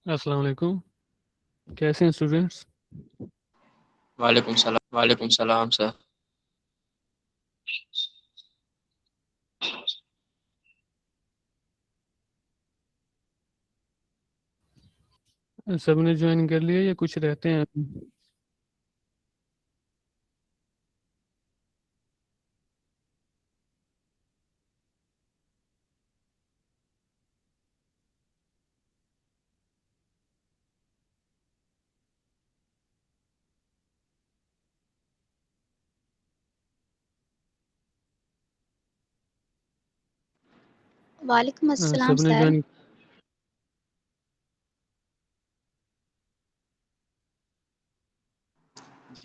अस्सलाम वालेकुम। कैसे हैं स्टूडेंट्स? वालेकुम सलाम सर। सबने ज्वाइन कर लिया या कुछ रहते हैं अभी? वालेकुम अस्सलाम सबने सर। ज्वाइन।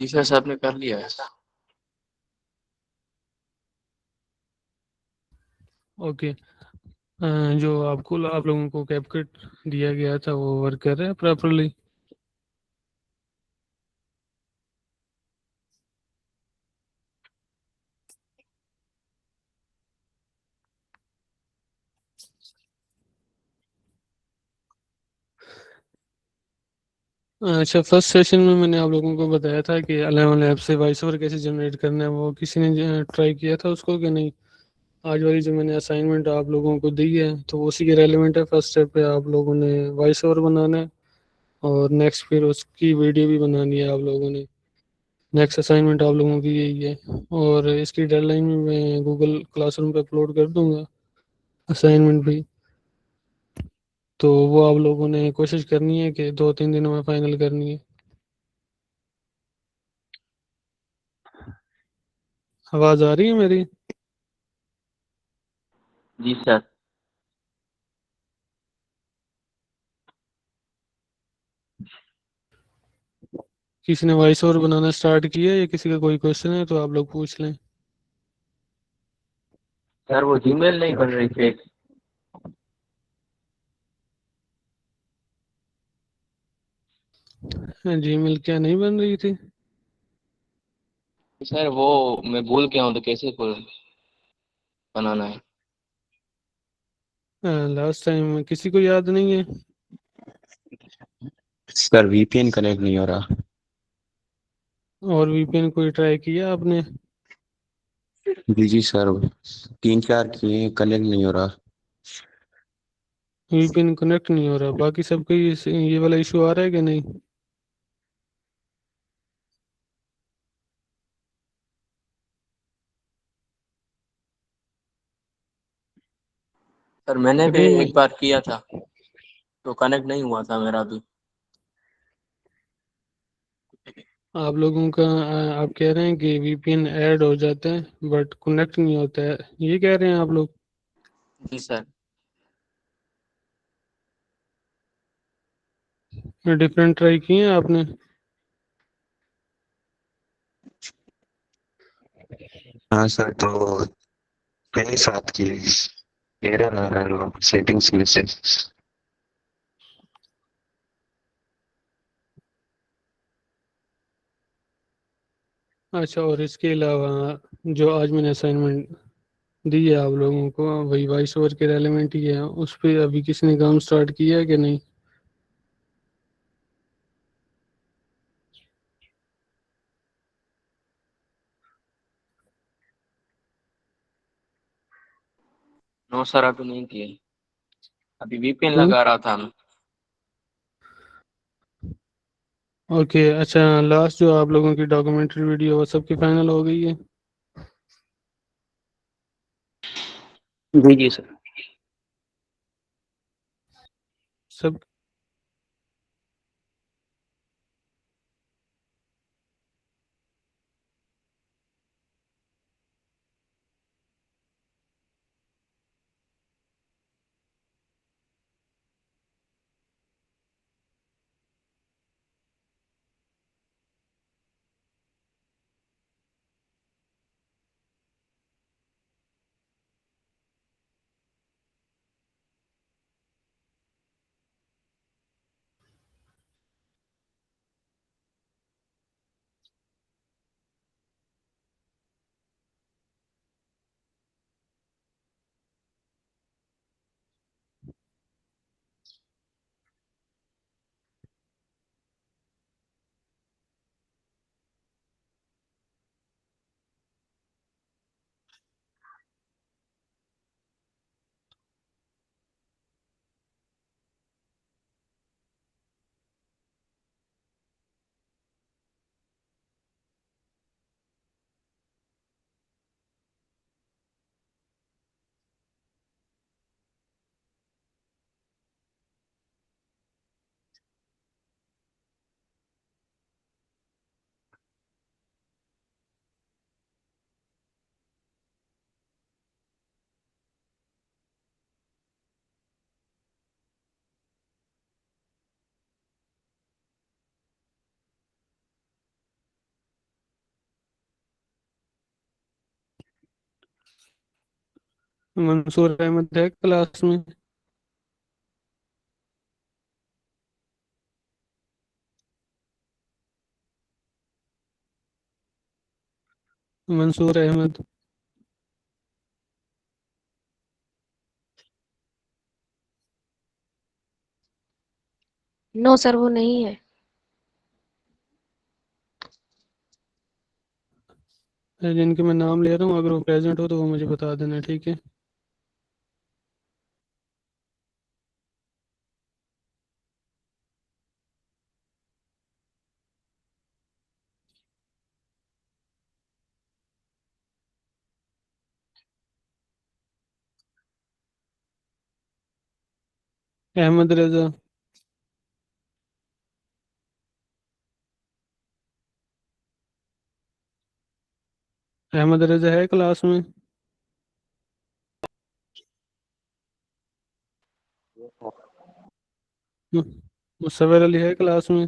जी सर, सबने कर लिया है। ओके। जो आप लोगों को कैपकट दिया गया था वो वर्क कर रहा है प्रॉपरली? अच्छा, फर्स्ट सेशन में मैंने आप लोगों को बताया था कि 11 ऐप से वॉइस ओवर कैसे जनरेट करना है। वो किसी ने ट्राई किया था उसको कि नहीं? आज वाली जो मैंने असाइनमेंट आप लोगों को दी है तो वो उसी के रेलिवेंट है। फर्स्ट स्टेप पे आप लोगों ने वॉइस ओवर बनाना है और नेक्स्ट फिर उसकी वीडियो भी बनानी है आप लोगों ने। नेक्स्ट असाइनमेंट आप लोगों की यही है। और इसकी डेडलाइन में मैं गूगल क्लासरूम पे अपलोड कर दूंगा असाइनमेंट भी। तो वो आप लोगों ने कोशिश करनी है कि 2-3 दिनों में फाइनल करनी है। आवाज़ आ रही है मेरी? जी सर। किसी ने वॉइस ओवर बनाना स्टार्ट किया है या किसी का कोई क्वेश्चन है तो आप लोग पूछ लें। सर वो जीमेल नहीं बन रही थी। जीमेल क्या नहीं बन रही थी? सर वो मैं भूल गया हूँ, तो कैसे बनाना है? लास्ट टाइम किसी को याद नहीं है? सर वीपीएन कनेक्ट नहीं हो रहा। और वीपीएन कोई ट्राई किया आपने? जी सर, 3-4 किए, कनेक्ट नहीं हो रहा। वीपीएन कनेक्ट नहीं हो रहा? बाकी सबको ये वाला इशू आ रहा है कि नहीं? सर मैंने भी कदीम, एक बार किया था तो कनेक्ट नहीं हुआ था मेरा भी। आप लोगों का आप कह रहे हैं कि वीपीएन ऐड हो जाता है बट कनेक्ट नहीं होता है, ये कह रहे हैं आप लोग? जी सर। डिफरेंट ट्राई किए हैं आपने? हाँ सर, तो पहले साथ की एरर आ रहा है सेटिंग्स में से। अच्छा, और इसके अलावा जो आज मैंने असाइनमेंट दी है आप लोगों को वही वॉइस ओवर के रेलेवेंट ही है, उस पे अभी किसी ने काम स्टार्ट किया है कि नहीं? नो सर, अभी नहीं किए। अभी वीपीएन क्यों? लगा रहा था मैं। ओके। अच्छा, लास्ट जो आप लोगों की डॉक्यूमेंट्री वीडियो वो सबकी फाइनल हो गई है? जी जी सर। सब? मंसूर अहमद है क्लास में? मंसूर अहमद। नो सर, वो नहीं है। जिनके मैं नाम ले रहा हूँ, अगर वो प्रेजेंट हो तो वो मुझे बता देना, ठीक है? अहमद रजा। अहमद रजा है क्लास में? मु- मुसव्वर अली है क्लास में?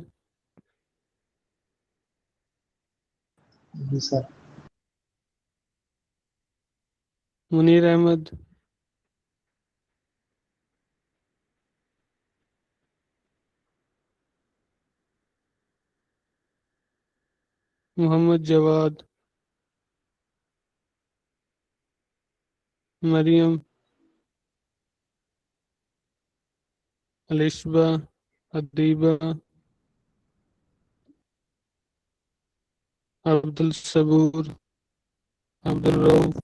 जी सर। मुनीर अहमद। मोहम्मद जवाद। मरियम। अलिशबा। अदीबा। अब्दुल सबूर। अब्दुल रऊफ।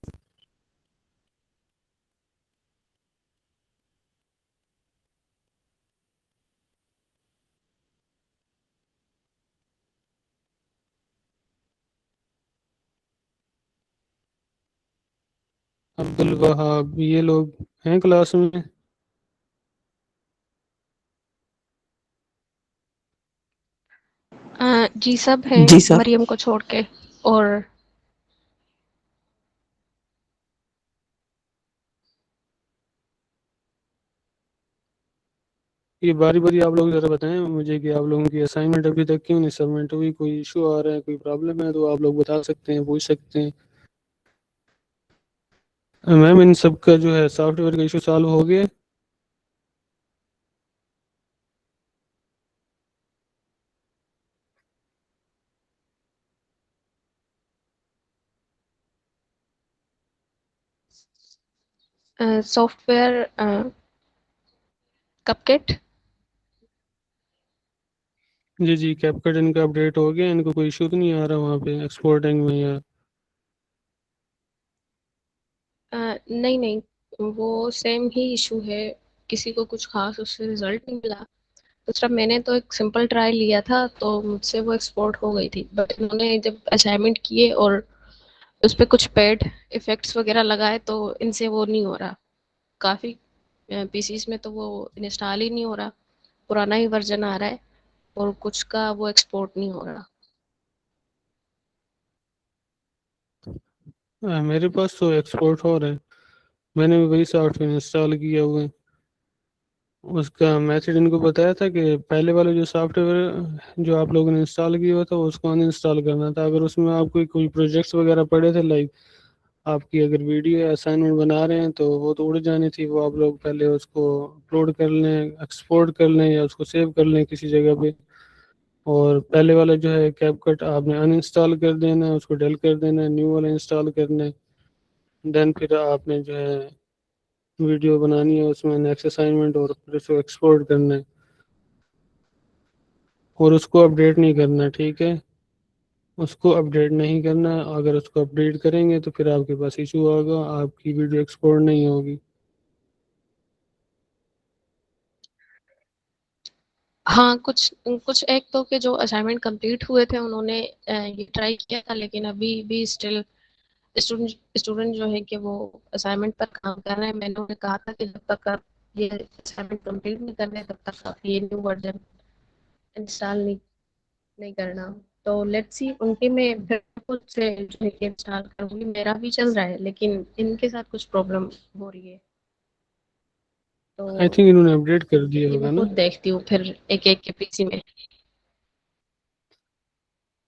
अब्दुल वहाब, ये लोग हैं क्लास में? जी सब हैं, जी सर। मरियम को छोड़ के। और ये बारी बारी आप लोग जरा बताएं मुझे कि आप लोगों की असाइनमेंट अभी तक क्यों नहीं सबमिट हुई? कोई इशू आ रहा है, कोई प्रॉब्लम है तो आप लोग बता सकते हैं, पूछ सकते हैं। मैम, इन सब का जो है सॉफ्टवेयर का इशू सॉल्व हो गया? सॉफ्टवेयर कपकेट। जी जी, कैपकट इनका अपडेट हो गया? इनको कोई इशू तो नहीं आ रहा वहाँ पे एक्सपोर्टिंग में या? नहीं नहीं, वो सेम ही इशू है। किसी को कुछ खास उससे रिजल्ट नहीं मिला। दूसरा, मैंने तो एक सिंपल ट्राई लिया था तो मुझसे वो एक्सपोर्ट हो गई थी, बट इन्होंने जब असाइनमेंट किए और उस पे कुछ पेड इफेक्ट्स वगैरह लगाए तो इनसे वो नहीं हो रहा। काफ़ी पीसीस में तो वो इंस्टॉल ही नहीं हो रहा, पुराना ही वर्जन आ रहा है और कुछ का वो एक्सपोर्ट नहीं हो रहा। मेरे पास तो एक्सपोर्ट हो रहा है। मैंने भी वही सॉफ्टवेयर इंस्टॉल किया हुआ है। उसका मैसेज इनको बताया था कि पहले वाला जो सॉफ्टवेयर जो आप लोगों ने इंस्टॉल किया हुआ था उसको अनइंस्टॉल करना था। अगर उसमें आपको कोई प्रोजेक्ट्स वगैरह पड़े थे, लाइक आपकी अगर वीडियो या असाइनमेंट बना रहे हैं, तो वो तो उड़ जानी थी। वो आप लोग पहले उसको अपलोड कर लें, एक्सपोर्ट कर लें या उसको सेव कर लें किसी जगह पे। और पहले वाला जो है कैपकट आपने अनइंस्टॉल कर देना है, उसको डेल कर देना है, न्यू वाला इंस्टॉल करना है। देन फिर आपने जो है वीडियो बनानी है उसमें नेक्स्ट असाइनमेंट, और फिर उसको एक्सपोर्ट करना है और उसको अपडेट नहीं करना, ठीक है? उसको अपडेट नहीं करना। अगर उसको अपडेट करेंगे तो फिर आपके पास इशू होगा, आपकी वीडियो एक्सपोर्ट नहीं होगी। हाँ, कुछ कुछ एक तो के जो असाइनमेंट कंप्लीट हुए थे उन्होंने ये ट्राई किया था, लेकिन अभी भी स्टिल स्टूडेंट स्टूडेंट जो है कि वो असाइनमेंट पर काम कर रहे हैं। मैंने उन्हें कहा था कि जब तक आप ये असाइनमेंट कंप्लीट नहीं कर रहे तब तक आप ये न्यू वर्जन इंस्टॉल नहीं करना। तो लेट्स सी, उनके में फिर खुद से जो है कि इंस्टॉल करूँगी। मेरा भी चल रहा है लेकिन इनके साथ कुछ प्रॉब्लम हो रही है, तो आई थिंक इन्होंने अपडेट कर दिया ये मैं होगा ना? खुद देखती हूँ फिर एक एक के पीसी में।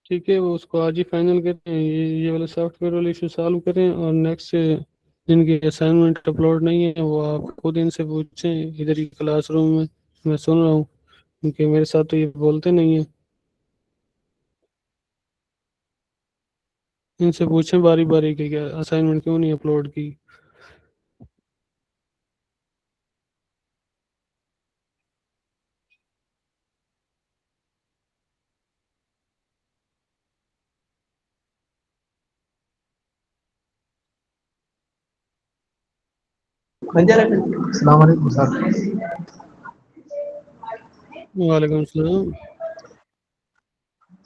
ठीक है, वो उसको आज ही फाइनल करें, ये वाला सॉफ्टवेयर वाला इशू सॉल्व करें और नेक्स्ट जिनकी असाइनमेंट अपलोड नहीं है वो आप खुद इनसे पूछें इधर ही क्लासरूम में, मैं सुन रहा हूँ, क्योंकि मेरे साथ तो ये बोलते नहीं है। इनसे पूछें बारी बारी कि क्या असाइनमेंट क्यों नहीं अपलोड की। अस्सलाम वालेकुम सर। वालेकुम सलाम।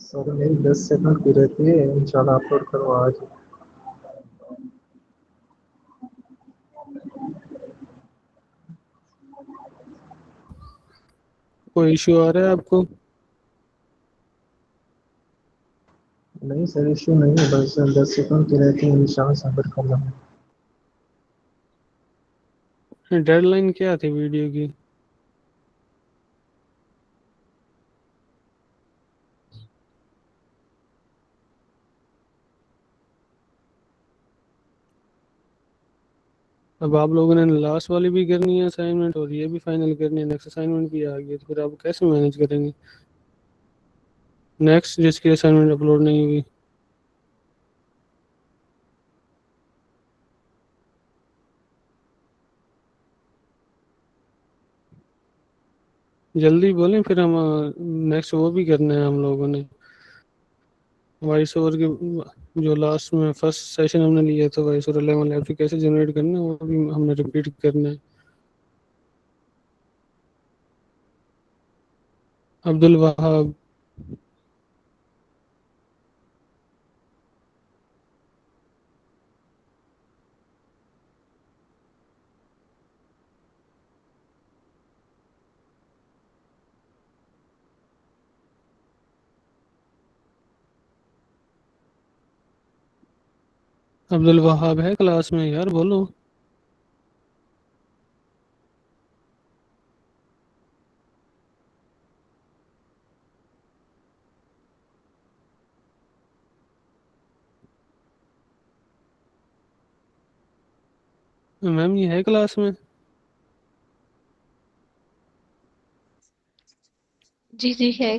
सर मेरी 10 सेकंड की रहती है, इंशाल्लाह अपलोड करो आज। कोई इशू आ रहा है आपको? नहीं सर, इशू नहीं है, बस 10 सेकंड की रहती है, इंशाल्लाह सबमिट करना है। डेडलाइन क्या थी वीडियो की? अब आप लोगों ने लास्ट वाली भी करनी है असाइनमेंट और ये भी फाइनल करनी है, नेक्स्ट असाइनमेंट भी आ गई, तो फिर आप कैसे मैनेज करेंगे? नेक्स्ट जिसकी असाइनमेंट अपलोड नहीं हुई। जल्दी बोलें, फिर हम नेक्स्ट वो भी करना है हम लोगों ने, वॉइस ओवर के जो लास्ट में फर्स्ट सेशन हमने लिया था वॉइस ओवर 11 लैब से कैसे जनरेट करना है वो भी हमने रिपीट करना है। अब्दुल वहाब। अब्दुल वहाब है क्लास में यार, बोलो। मैम ये है क्लास में? जी जी है।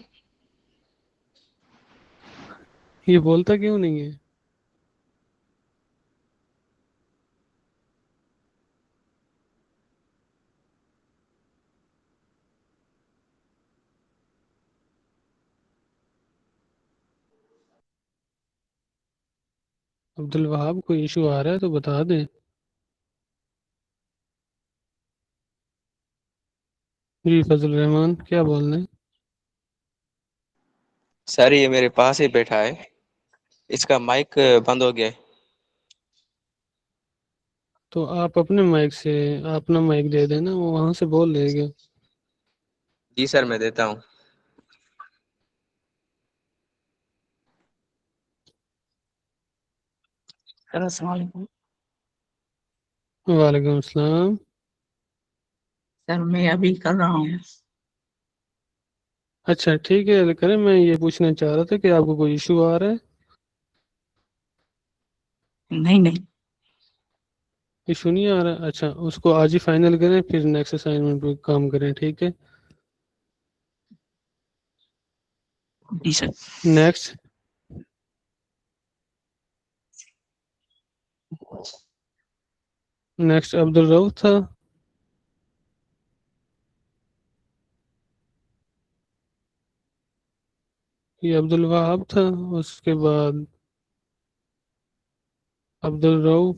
ये बोलता क्यों नहीं है? अब्दुल वहाब कोई इशू आ रहा है तो बता दें। जी फजल रहमान क्या बोल रहे हैं? सर ये मेरे पास ही बैठा है, इसका माइक बंद हो गया है। तो आप अपने माइक से अपना माइक दे देना, वो वहां से बोल लेगा। जी सर मैं देता हूँ। सर अस्सलाम वालेकुम। वालेकुम अस्सलाम। सर मैं अभी कर रहा हूँ। अच्छा ठीक है करें, मैं ये पूछना चाह रहा था कि आपको कोई इशू आ रहा है? नहीं नहीं। इशू नहीं आ रहा, अच्छा उसको आज ही फाइनल करें फिर नेक्स्ट असाइनमेंट पे काम करें, ठीक है? जी sir. Next. Next Abdul Rauf था। ये अब्दुल वहाब था। उसके बाद अब्दुल रऊफ।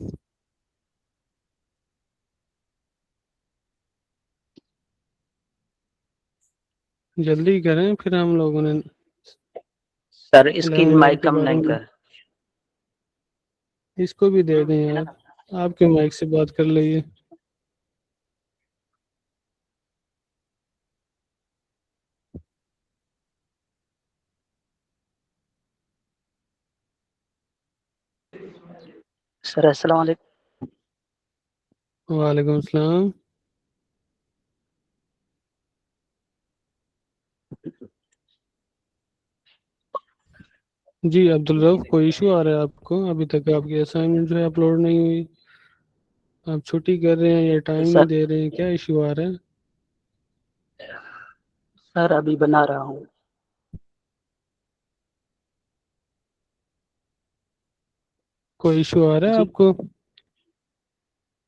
जल्दी करें, फिर हम लोगों ने सर इसकी 11 लैब माइक के कम बारे नहीं में। कर। इसको भी दे दें यार, आपके माइक से बात कर लीजिए। सर अस्सलाम वालेकुम। वालेकुम सलाम। जी अब्दुल रऊफ कोई इशू आ रहा है आपको? अभी तक आपकी असाइनमेंट जो है अपलोड नहीं हुई। आप छुट्टी कर रहे हैं या टाइम नहीं सर दे रहे हैं, क्या इशू आ रहा है? सर अभी बना रहा हूँ। कोई इशू आ रहा है जी, आपको?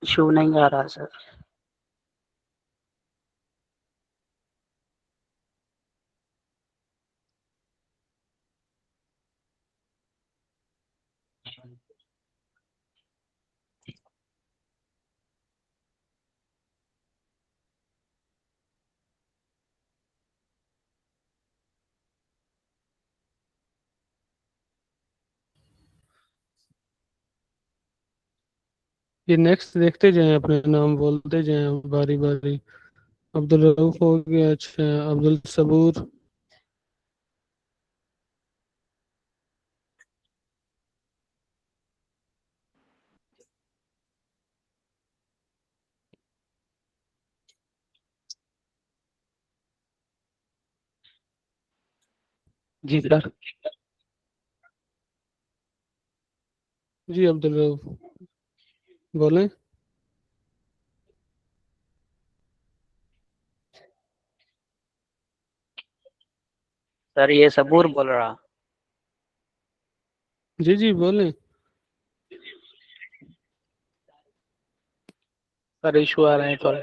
शो नहीं आ रहा सर। ये नेक्स्ट देखते जाएं, अपने नाम बोलते जाएं बारी बारी। अब्दुल रऊफ हो गया, अच्छा अब्दुल सबूर। जी सर। जी अब्दुल रऊफ बोलें। सर ये सबूर बोल रहा। जी जी बोलें। सर इशू आ रहे हैं थोड़े।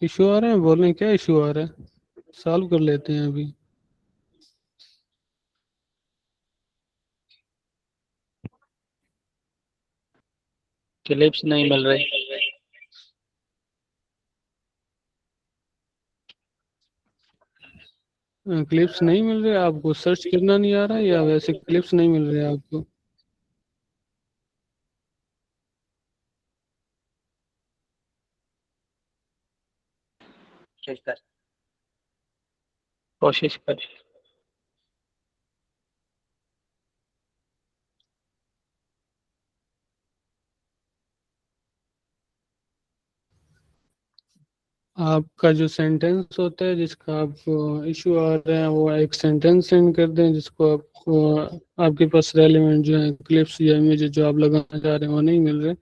इशू आ रहे हैं, बोलें क्या इशू आ रहा है, सॉल्व कर लेते हैं अभी। क्लिप्स नहीं मिल रही। क्लिप्स नहीं मिल रहे आपको? सर्च करना नहीं आ रहा या वैसे क्लिप्स नहीं मिल रहे आपको? कोशिश कर। आपका जो सेंटेंस होता है जिसका आपको इशू आ रहा है, वो एक सेंटेंस सेंड कर दें जिसको आपको, आपके पास रेलिवेंट जो है क्लिप्स या इमेज जो आप लगाना चाह रहे हैं वो नहीं मिल रहे।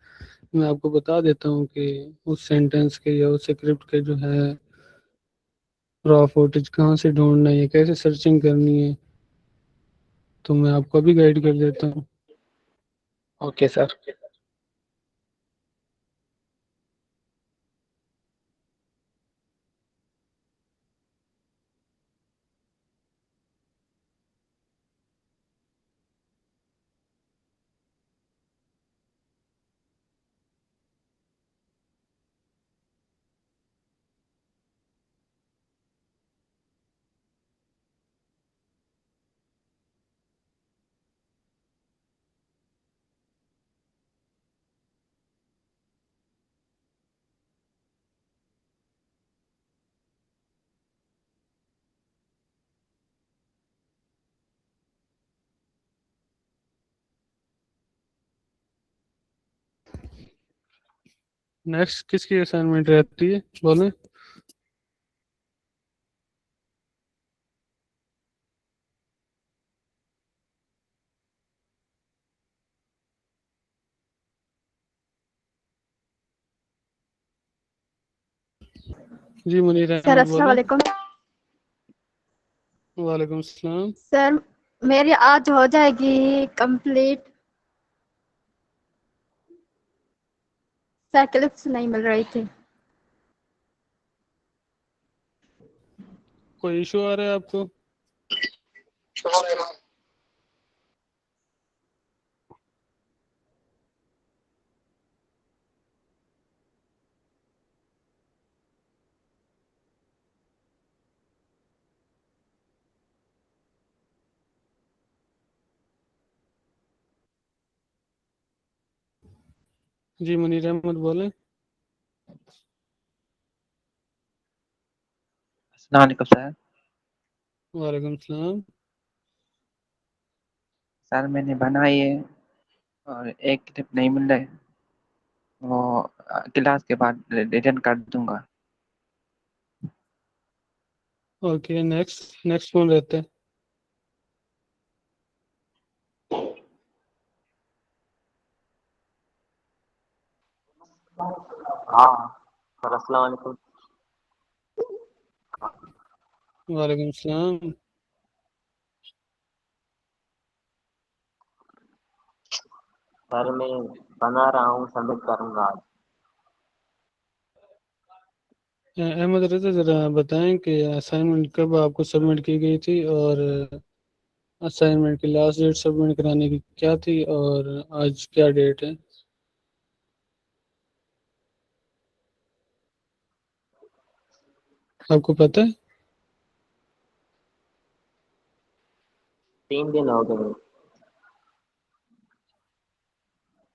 मैं आपको बता देता हूँ कि उस सेंटेंस के या उस स्क्रिप्ट के जो है रॉ फुटेज कहाँ से ढूंढना है या कैसे सर्चिंग करनी है, तो मैं आपको अभी गाइड कर देता हूँ। Okay sir. नेक्स्ट किसकी असाइनमेंट रहती है, बोलें। जी मुनीर सर अहमद अस्सलाम बोलें। वालेकुम। वालेकुम सलाम। सर मेरी आज हो जाएगी कंप्लीट। सर क्लिप्स नहीं मिल रही थी। कोई इशू आ रहा है आपको? जी मुनीर अहमद बोलें। अस्सलाम वालेकुम सर। वालेकुम सलाम। सर मैंने बनाई है और एक क्लिप नहीं मिल रहा है, वो क्लास के बाद रिटर्न कर दूंगा। ओके नेक्स्ट नेक्स्ट कौन रहता है? हाँ सर, अस्सलाम वालेकुम। वालेकुम सलाम। सर मैं बना रहा हूँ, सबमिट करूँगा आज। अहमद रज़ा, ज़रा बताएं कि असाइनमेंट कब आपको सबमिट की गई थी, और असाइनमेंट की लास्ट डेट सबमिट कराने की क्या थी, और आज क्या डेट है? आपको पता है? 3 दिन हो गए।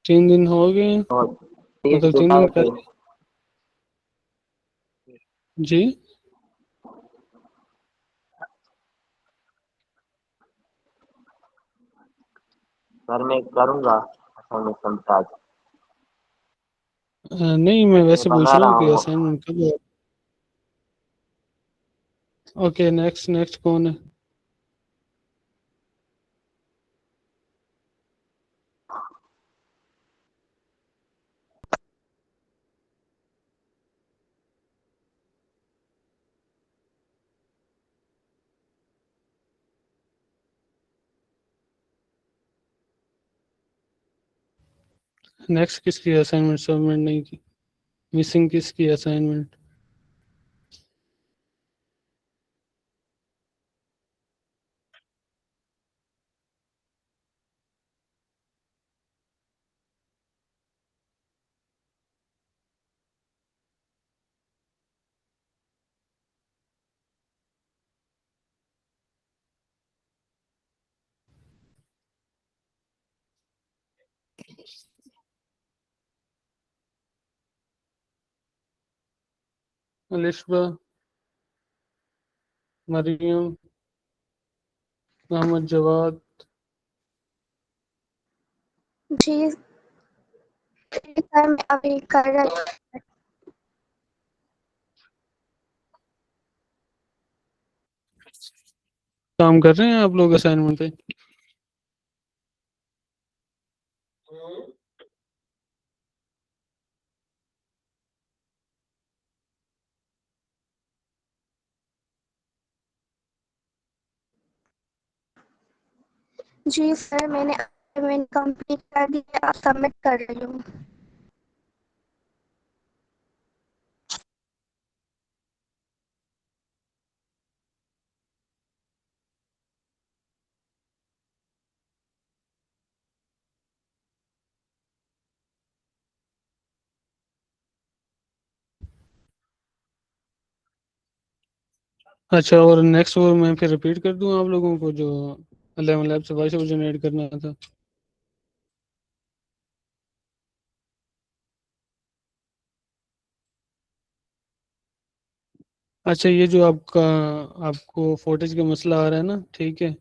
3 दिन हो गए हैं? और 30 मतलब 3 दिन जुलाई के। पहले? जी। सर मैं करूँगा असाइनमेंट सबमिट आज। नहीं, मैं मैं वैसे पूछ बना रहा रहा हूँ कि हूँ। असाइनमेंट कब है। ओके, नेक्स्ट नेक्स्ट कौन है? नेक्स्ट किसकी असाइनमेंट सबमिट नहीं की? मिसिंग किसकी असाइनमेंट? अलिशबा, मरियम, मोहम्मद जवाद। जी सर, मैं अभी कर रही हूँ। काम कर रहे हैं आप लोग असाइनमेंट पे? जी सर, मैंने असाइनमेंट कंप्लीट कर दिया, सबमिट कर रही हूँ। अच्छा, और नेक्स्ट वो मैं फिर रिपीट कर दूं आप लोगों को, जो 11 लैब से वॉइस ओवर जनरेट करना था? अच्छा, ये जो आपका आपको फुटेज का मसला आ रहा है ना, ठीक है,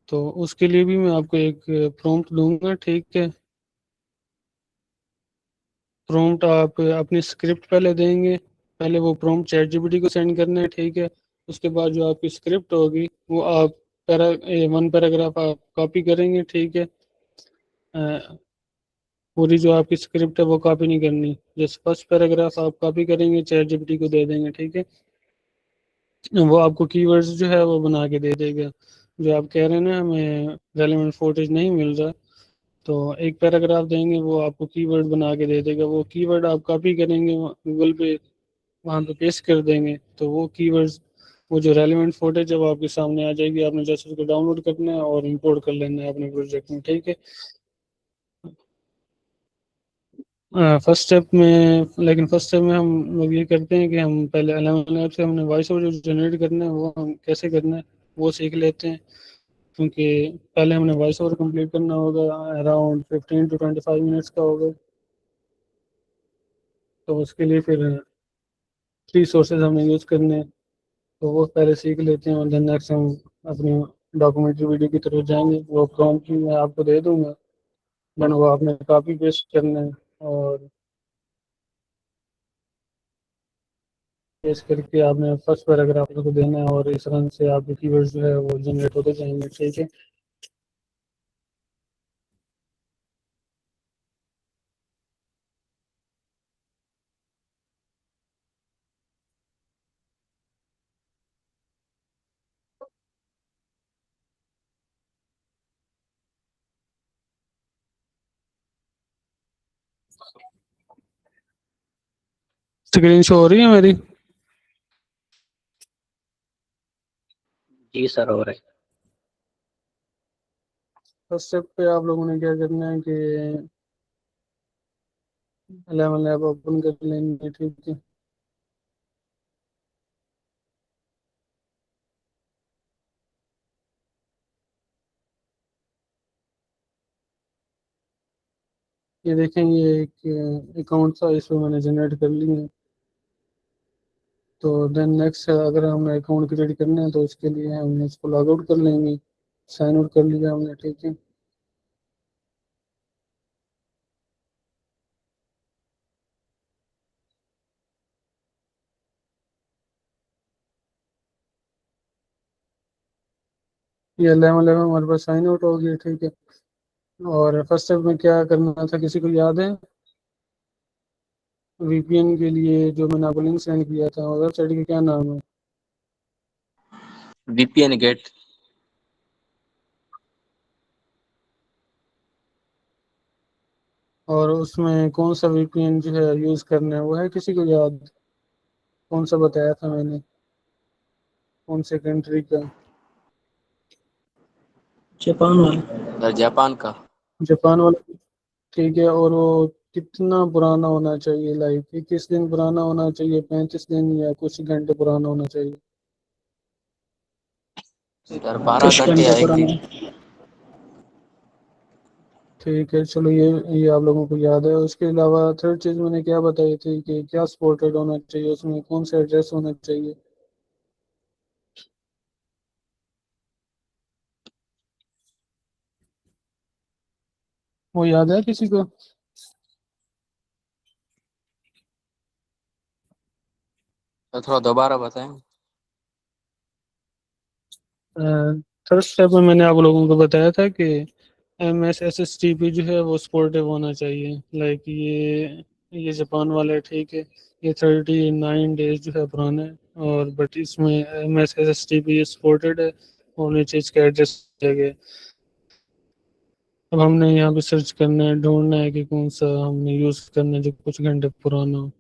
तो उसके लिए भी मैं आपको एक प्रॉम्प्ट दूंगा, ठीक है। प्रॉम्प्ट आप अपनी स्क्रिप्ट पहले देंगे, पहले वो प्रॉम्प्ट चैट जीपीटी को सेंड करना है, ठीक है। उसके बाद जो आपकी स्क्रिप्ट होगी वो आप 1 पैराग्राफ आप कॉपी करेंगे, ठीक है। अ, पूरी जो आपकी स्क्रिप्ट है वो कॉपी नहीं करनी, जैसे फर्स्ट पैराग्राफ आप कॉपी करेंगे, चैट जीपीटी को दे देंगे, ठीक है। वो आपको कीवर्ड्स जो है वो बना के दे देगा। जो आप कह रहे हैं ना हमें रेलेवेंट फुटेज नहीं मिल रहा, तो 1 पैराग्राफ देंगे, वो आपको कीवर्ड बना के दे देगा। वो कीवर्ड आप कॉपी करेंगे, गूगल पे वहाँ पे पेस्ट कर देंगे, तो वो कीवर्ड्स, वो जो रेलेवेंट फुटेज है वो आपके सामने आ जाएगी। आपने जैसे उसको डाउनलोड करना है और इंपोर्ट कर लेना है अपने प्रोजेक्ट में, ठीक है। फर्स्ट स्टेप में, लेकिन फर्स्ट स्टेप में हम लोग ये करते हैं कि हम पहले 11 ऐप से हमने वॉइस ओवर जो जनरेट करना है वो हम कैसे करना है वो सीख लेते हैं, क्योंकि पहले हमने वॉइस ओवर कंप्लीट करना होगा, अराउंड 15 to 25 मिनट्स का होगा। तो उसके लिए फिर 3 सोर्सेज हमें यूज़ करने हैं, तो वो पहले सीख लेते हैं, और देन नेक्स्ट हम अपनी डॉक्यूमेंट्री वीडियो की तरफ जाएंगे। वो प्रॉम्प्ट मैं आपको दे दूंगा, देन वो आपने कॉपी पेस्ट करना है, और पेस्ट करके आपने फर्स्ट पैराग्राफ को देना है, और इस तरह से आपके कीवर्ड्स जो है वो जनरेट होते जाएंगे, ठीक है। स्क्रीन शो हो रही है मेरी? जी सर, हो रहा है। फर्स्ट स्टेप पे आप लोगों ने क्या करना है कि 11 लैब ओपन कर लेंगे, ठीक है। ये देखें, ये एक अकाउंट था, इसमें मैंने जनरेट कर लिया है। तो देन नेक्स्ट अगर हमें अकाउंट क्रिएट करना है तो उसके लिए हम इसको लॉग आउट कर लेंगे। साइन आउट कर लिया हमने, ठीक है। ये 11 हमारे पास साइन आउट हो गया, ठीक है। और फर्स्ट स्टेप में क्या करना था, किसी को याद है? वीपीएन के लिए जो मैंने आपको लिंक सेंड किया था, वेबसाइट का क्या नाम है? VPN gate. और उसमें कौन सा वीपीएन जो है यूज़ करना है, वो है किसी को याद? कौन सा बताया था मैंने, कौन से कंट्री का? जापान वाला। जापान का। जापान वाला, ठीक है। और वो कितना पुराना होना चाहिए, लाइक किस दिन पुराना होना चाहिए, 35 दिन या कुछ घंटे पुराना होना चाहिए? सर 12 कुछ घंटे या घंटे एक दिन। पुराना। ठीक है, चलो ये आप लोगों को याद है। उसके अलावा थर्ड चीज़ मैंने क्या बताई थी कि क्या सपोर्टेड होना चाहिए, उसमें कौन सा एड्रेस होना चाहिए? वो याद है किसी को? तो थोड़ा दोबारा बताएं। थर्ड स्टेप में मैंने आप लोगों को बताया था कि MSSSTP जो है वो सपोर्टिव होना चाहिए। लाइक ये जापान वाला है, ठीक है। ये 39 डेज जो है पुराना है, और बट इसमें MSSSTP सपोर्टेड है, और नीचे इसका एड्रेस दिया गया है। अब हमने यहाँ पे सर्च करना है, ढूंढना है कि कौन सा हमने यूज़ करना है जो कुछ घंटे पुराना हो।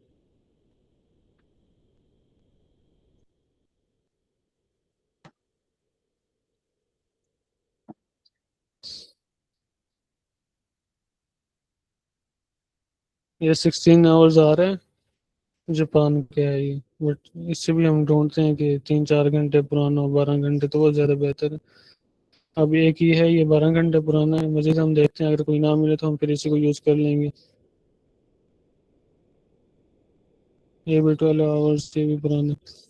ये 16 आवर्स आ रहे हैं, जापान के है ये। बट इससे भी हम ढूंढते हैं कि 3-4 घंटे पुराना हो, 12 घंटे तो वो ज़्यादा बेहतर है। अब एक ही है, ये 12 घंटे पुराना है। मजीद हम देखते हैं, अगर कोई ना मिले तो हम फिर इसी को यूज़ कर लेंगे। ये भी 12 आवर्स, ये भी पुराना है।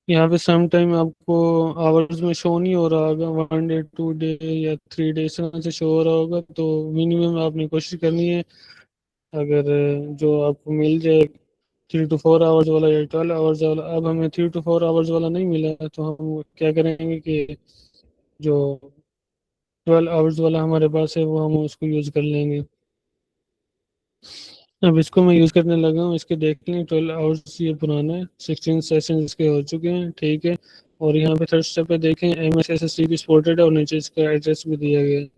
यहाँ पे सम टाइम आपको आवर्स में शो नहीं हो रहा होगा, 1 डे 2 डे या 3 डे इस तरह से शो हो रहा होगा। तो मिनिमम आपने कोशिश करनी है, अगर जो आपको मिल जाए 3 to 4 आवर्स वाला या 12 आवर्स वाला। अब हमें 3 to 4 आवर्स वाला नहीं मिला है, तो हम क्या करेंगे कि जो 12 आवर्स वाला हमारे पास है वो हम उसको यूज़ कर लेंगे। अब इसको मैं यूज़ करने लगा हूँ, इसके देख लें 12 आवर्स ये पुराना है, 16 सेशन इसके हो चुके हैं, ठीक है। और यहाँ पे थर्ड स्टेप पे देखें, MSSSD भी सपोर्टेड है, और नीचे इसका एड्रेस भी दिया गया है।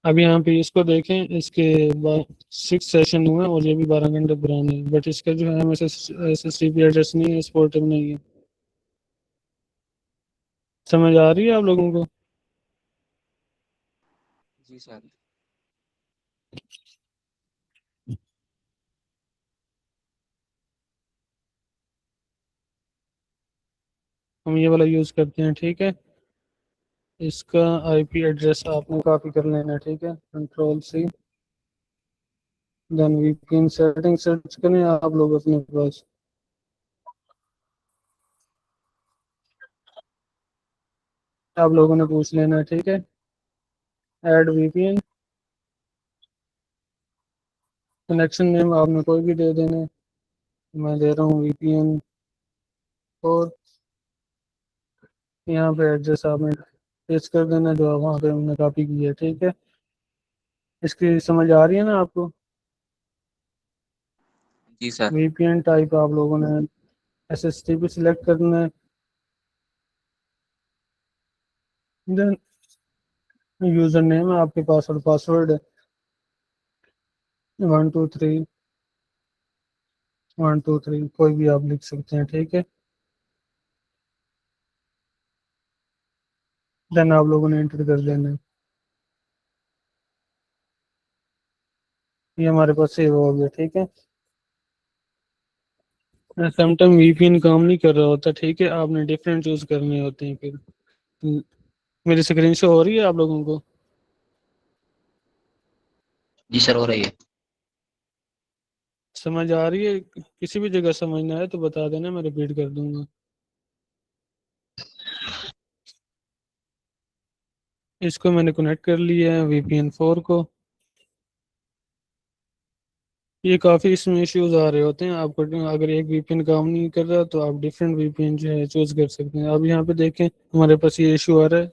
अब यहाँ पे इसको देखें, इसके बाद 6 सेशन हुए हैं, और ये भी 12 घंटे पुराने हैं। बट इसका जो है MSSD भी एड्रेस नहीं है, सपोर्टिव नहीं है। समझ आ रही है आप लोगों को? जी सर। हम ये वाला यूज़ करते हैं, ठीक है। इसका IP एड्रेस आपने कॉपी कर लेना है, ठीक है। Ctrl+C, then VPN setting search करें आप लोग अपने पास। आप लोगों ने पूछ लेना है, ठीक है। ऐड VPN, कनेक्शन नेम आपने कोई भी दे देना है। मैं दे रहा हूँ VPN 4। यहाँ पे एड्रेस आपने पेस्ट कर देना जो वहाँ पे हमने कॉपी की है, ठीक है। इसकी समझ आ रही है ना आपको? जी सर। VPN टाइप आप लोगों ने SSTP सिलेक्ट करना है, देन यूजर नेम है आपके पास और पासवर्ड है 123 123 कोई भी आप लिख सकते हैं, ठीक है। देन आप लोगों ने एंटर कर देना है। ये हमारे पास सेव हो गया, ठीक है। समटाइम VPN काम नहीं कर रहा होता, ठीक है, आपने डिफरेंट चूज करने होते हैं फिर। मेरी स्क्रीन शो हो रही है आप लोगों को? जी सर, हो रही है। समझ आ रही है? किसी भी जगह समझना है तो बता देना, मैं रिपीट कर दूंगा। इसको मैंने कनेक्ट कर लिया है VPN 4 को। ये काफ़ी इसमें इश्यूज आ रहे होते हैं आपको। अगर एक VPN काम नहीं कर रहा तो आप डिफरेंट VPN जो है चूज कर सकते हैं। अब यहाँ पे देखें हमारे पास ये इशू आ रहा है,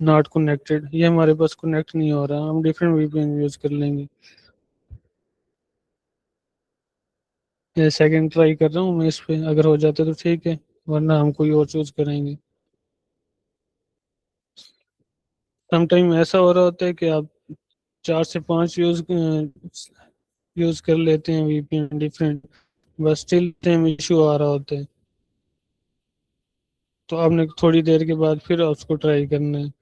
नॉट कनेक्टेड। ये हमारे पास कनेक्ट नहीं हो रहा, हम डिफरेंट VPN यूज कर लेंगे। ये सेकंड ट्राई कर रहा हूँ मैं इस पे, अगर हो जाता तो ठीक है, वरना हम कोई और चूज करेंगे। समटाइम ऐसा हो रहा होता है कि आप 4 से 5 यूज कर लेते हैं VPN डिफरेंट, बस स्टिल सेम इशू आ रहा होता है। तो आपने थोड़ी देर के बाद फिर उसको ट्राई करना है।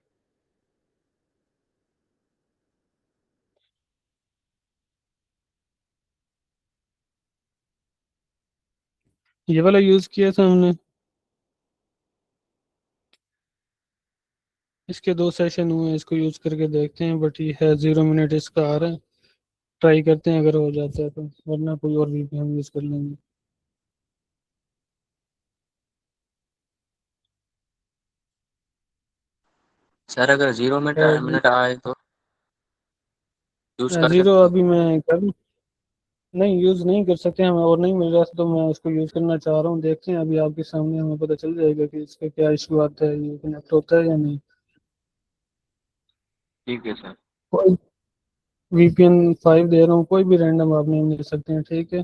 ये वाला यूज किया था हमने, इसके 2 सेशन हुए हैं, इसको यूज करके देखते हैं। बट ये है 0 मिनट इसका आ रहा है, ट्राई करते हैं अगर हो जाता है तो, वरना कोई और VPN यूज कर लेंगे। सर अगर 0 मिनट ऐड मिनट आए तो यूज कर जीरो सकते हैं। अभी मैं कर नहीं यूज नहीं कर सकते हमें, और नहीं मिल रहा था तो मैं इसको यूज करना चाह रहा हूँ। देखते हैं अभी आपके सामने, हमें पता चल जाएगा कि इसका क्या इशू आता है, ये कनेक्ट होता है या नहीं। ठीक है सर। कोई VPN 5 दे रहा हूँ, कोई भी रैंडम आप नेम ले सकते हैं, ठीक है।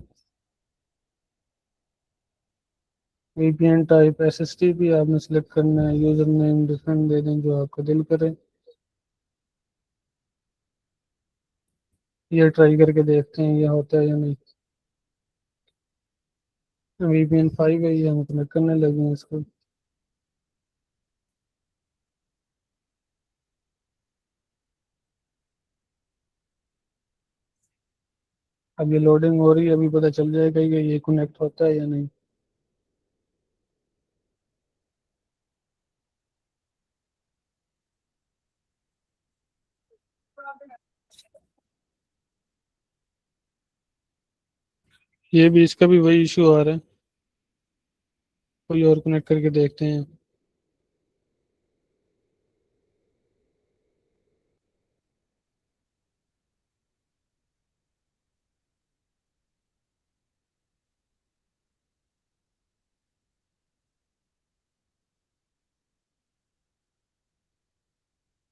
VPN टाइप SSTP आपने सेलेक्ट करना है, यूजर नेम डिफरेंट दे दें जो आपका दिल करे। ये ट्राई करके देखते हैं ये होता है या नहीं। VPN 5 है, ये हम कनेक्ट करने लगे हैं इसको। अब ये लोडिंग हो रही है, अभी पता चल जाएगा कि ये कनेक्ट होता है या नहीं। ये भी, इसका भी वही इशू आ रहा है, कोई और कनेक्ट करके देखते हैं।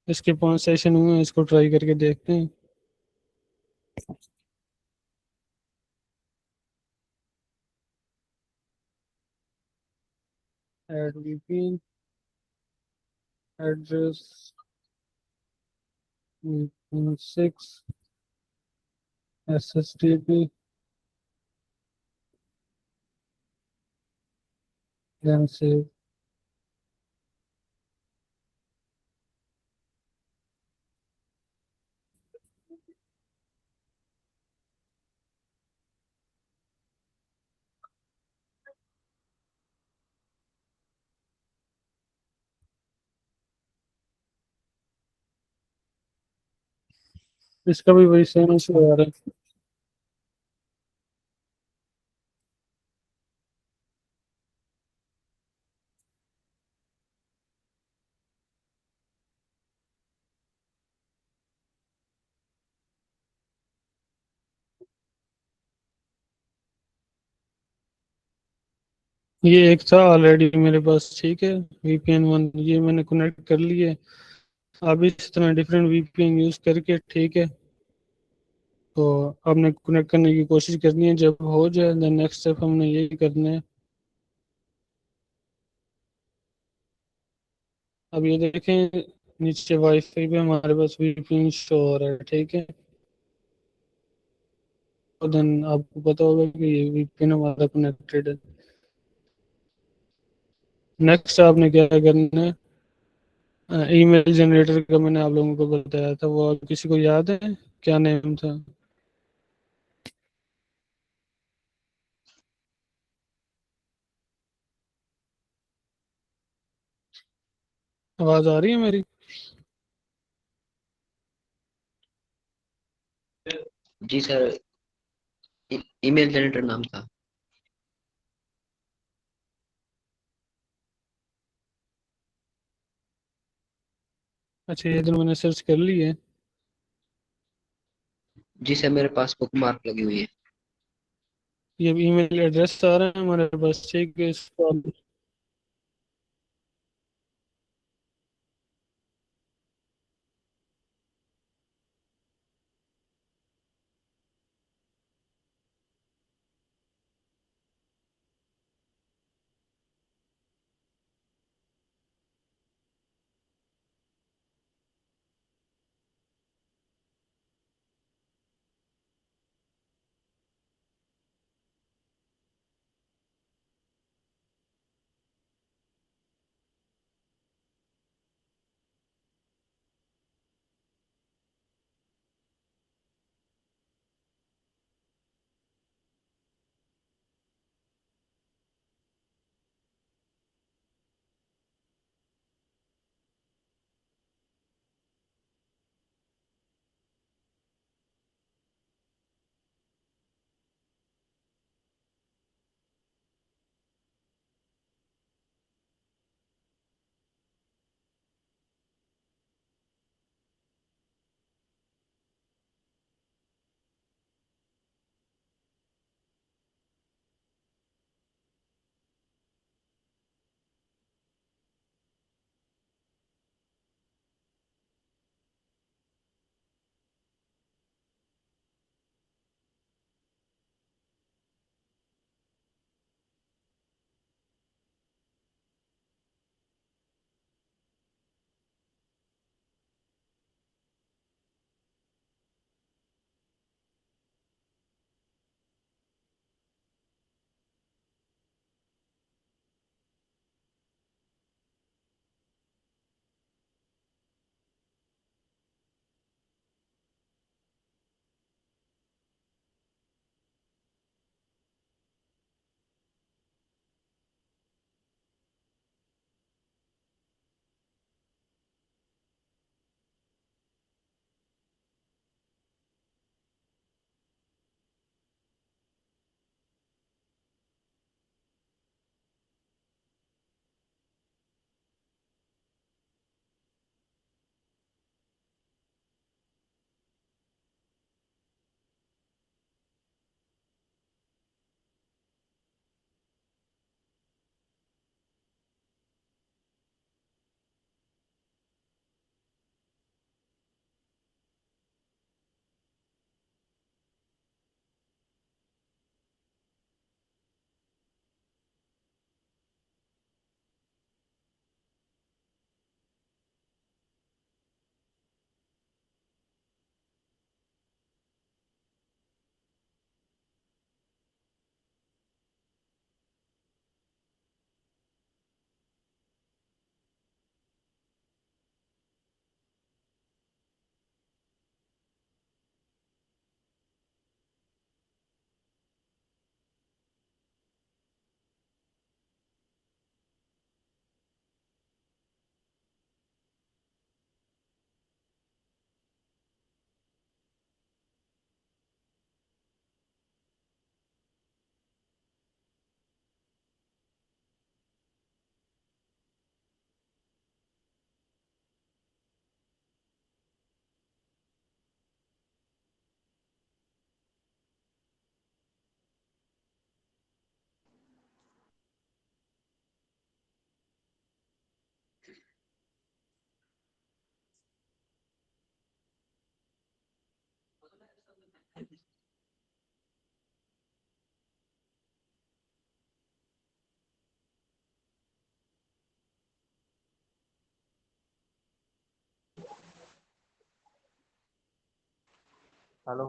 इसके 5 सेशन हुए हैं, इसको ट्राई करके देखते हैं। Add VPN address 6 SSTP then save। इसका भी वही सेम इशू आ रहा है। ये एक था ऑलरेडी मेरे पास, ठीक है, वीपीएन वन, ये मैंने कनेक्ट कर लिए। अब इस तरह डिफरेंट वीपीएन यूज करके, ठीक है, तो आपने कनेक्ट करने की कोशिश करनी है। जब हो जाए देन नेक्स्ट स्टेप हमने यही करना है। अब ये देखें नीचे वाईफाई पे हमारे पास वीपीएन शो हो रहा है, ठीक है, तो देन आपको पता होगा कि ये वीपीएन हमारा कनेक्टेड है। नेक्स्ट आपने क्या करना है, ईमेल जनरेटर का मैंने आप लोगों को बताया था, वो किसी को याद है क्या नेम था? आवाज आ रही है मेरी? जी सर, ईमेल जनरेटर नाम था। अच्छा, ये तो मैंने सर्च कर ली है। जी सर, मेरे पास बुक मार्क लगी हुई है। ये ईमेल एड्रेस आ रहा है हमारे पास, ठीक है, इसको हेलो।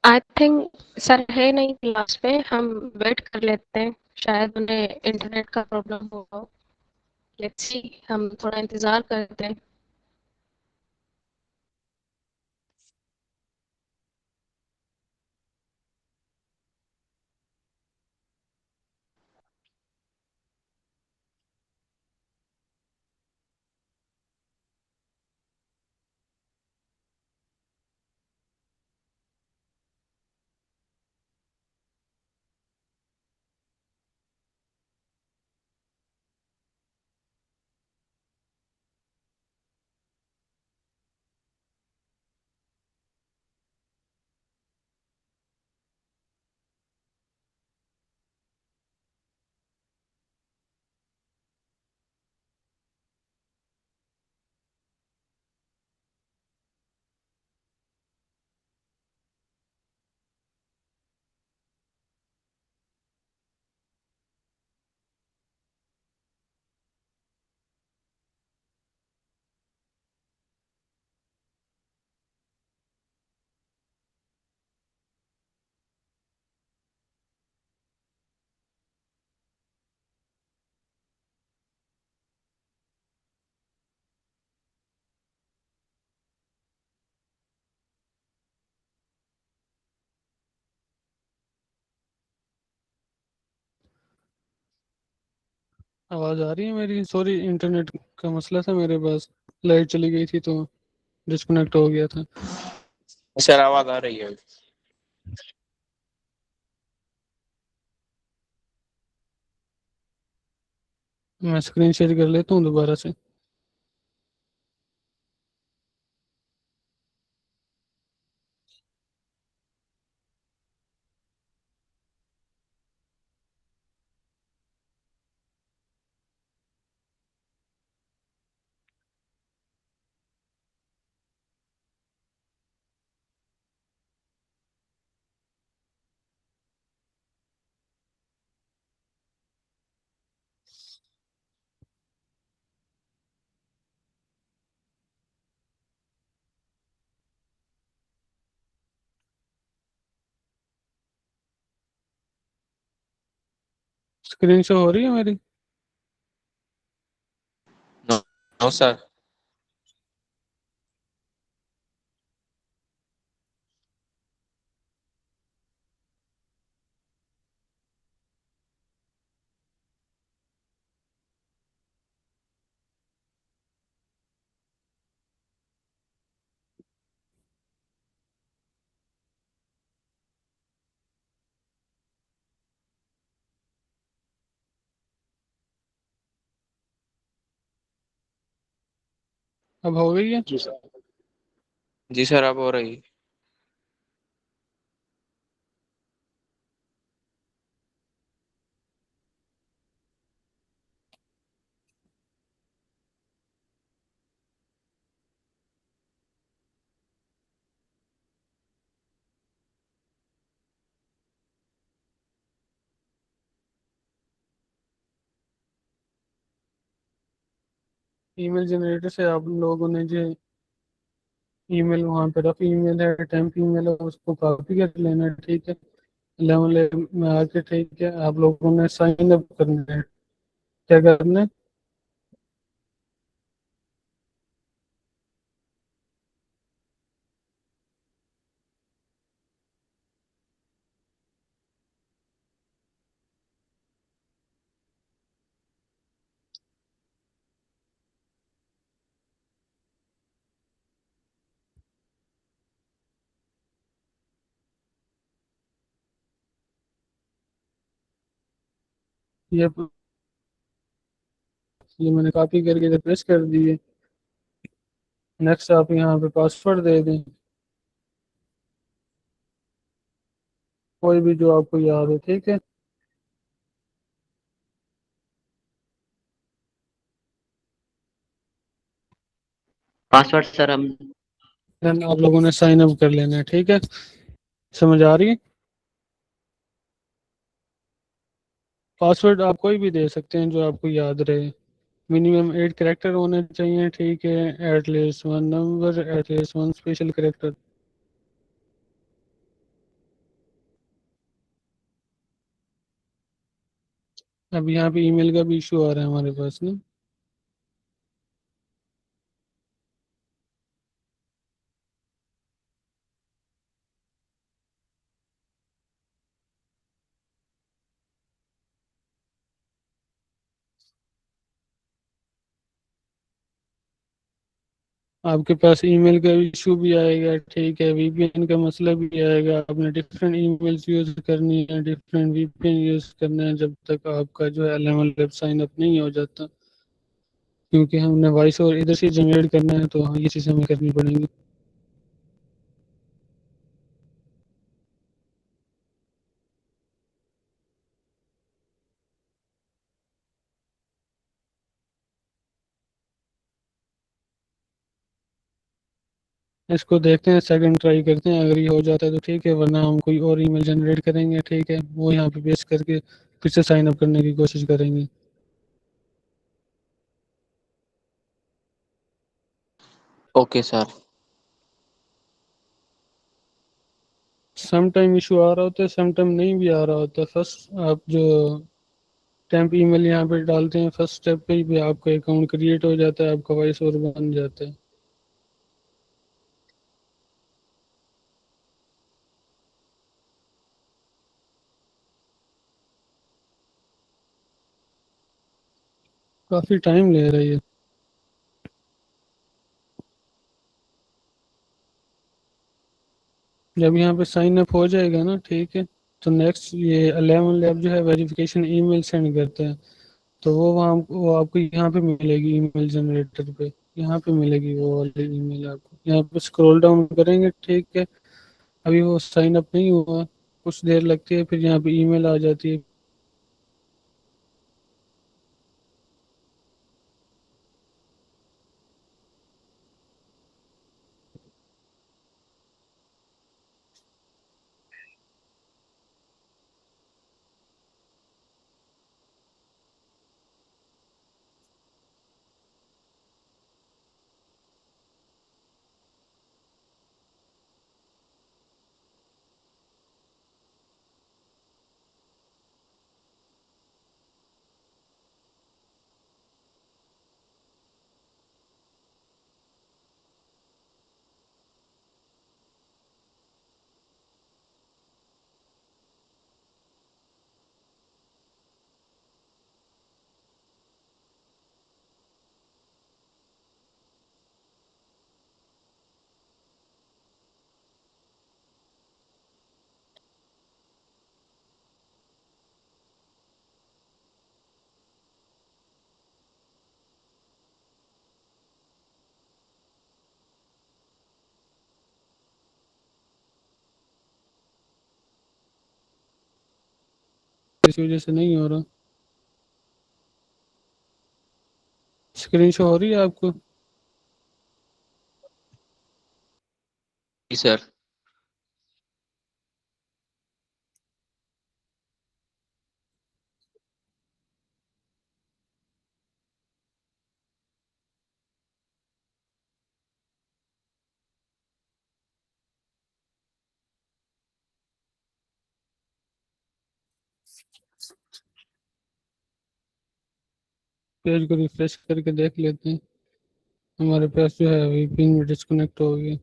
आई थिंक सर है नहीं क्लास पे, हम वेट कर लेते हैं, शायद उन्हें इंटरनेट का प्रॉब्लम होगा। लेट्स सी, हम थोड़ा इंतजार करते हैं। आवाज़ आ रही है मेरी? सॉरी, इंटरनेट का मसला था मेरे पास, लाइट चली गई थी तो डिस्कनेक्ट हो गया था। सर आवाज आ रही है। मैं स्क्रीन शेयर कर लेता हूँ दोबारा से। स्क्रीन शो हो रही है मेरी? No, no sir. अब हो गई है? जी सर। जी सर, अब हो रही। ईमेल जनरेटर से आप लोगों ने जो ईमेल, वहाँ पे रफ ईमेल है, टेम्प ईमेल है, उसको कॉपी कर लेना है, ठीक है। 11 में आके, ठीक है, आप लोगों ने साइन अप करना है। क्या करना है? ये ये मैंने कॉपी करके प्रेस कर दी है। नेक्स्ट आप यहाँ पे पासवर्ड दे दें, कोई भी जो आपको याद है, ठीक है। पासवर्ड सर हम देन आप लोगों ने साइन अप कर लेना है, ठीक है? समझ आ रही है? पासवर्ड आप कोई भी दे सकते हैं जो आपको याद रहे। मिनिमम 8 कैरेक्टर होने चाहिए, ठीक है? At least 1 number, at least 1 special character. अब यहाँ पे ईमेल का भी इशू आ रहा है हमारे पास ना। आपके पास ईमेल का इशू भी आएगा, ठीक है? वीपीएन का मसला भी आएगा। आपने डिफरेंट ईमेल्स यूज करनी है, डिफरेंट वीपीएन यूज करना है, जब तक आपका जो है एल वेब साइन अप नहीं हो जाता। क्योंकि हमने वॉइस और इधर से जनरेट करना है, तो हाँ, ये चीज़ हमें करनी पड़ेंगी। इसको देखते हैं, सेकंड ट्राई करते हैं। अगर ये हो जाता है तो ठीक है, वरना हम कोई और ईमेल जनरेट करेंगे, ठीक है? वो यहाँ पे पेस्ट करके फिर से साइन अप करने की कोशिश करेंगे। Okay sir. Some time issue आ रहा होता है, सम टाइम नहीं भी आ रहा होता। फर्स्ट आप जो टेम्प ईमेल यहाँ पे डालते हैं, फर्स्ट स्टेप पे ही भी आपका अकाउंट क्रिएट हो जाता है, आपका वॉइस ओवर बन जाता है। काफ़ी टाइम ले रही है। जब यहाँ पे साइन अप हो जाएगा ना, ठीक है, तो नेक्स्ट ये 11 लैब जो है वेरिफिकेशन ईमेल सेंड करते हैं। तो वो आपको यहाँ पे मिलेगी, ईमेल जनरेटर पे। यहाँ पे मिलेगी वो वाली ईमेल आपको। यहाँ पे स्क्रॉल डाउन करेंगे, ठीक है? अभी वो साइन अप नहीं हुआ, कुछ देर लगती है, फिर यहाँ पे ईमेल आ जाती है। इस वजह से नहीं हो रहा। स्क्रीन शो हो रही है आपको? जी सर। पेज को रिफ्रेश करके देख लेते हैं। हमारे पास जो है वीपीएन में डिस्कनेक्ट हो गया।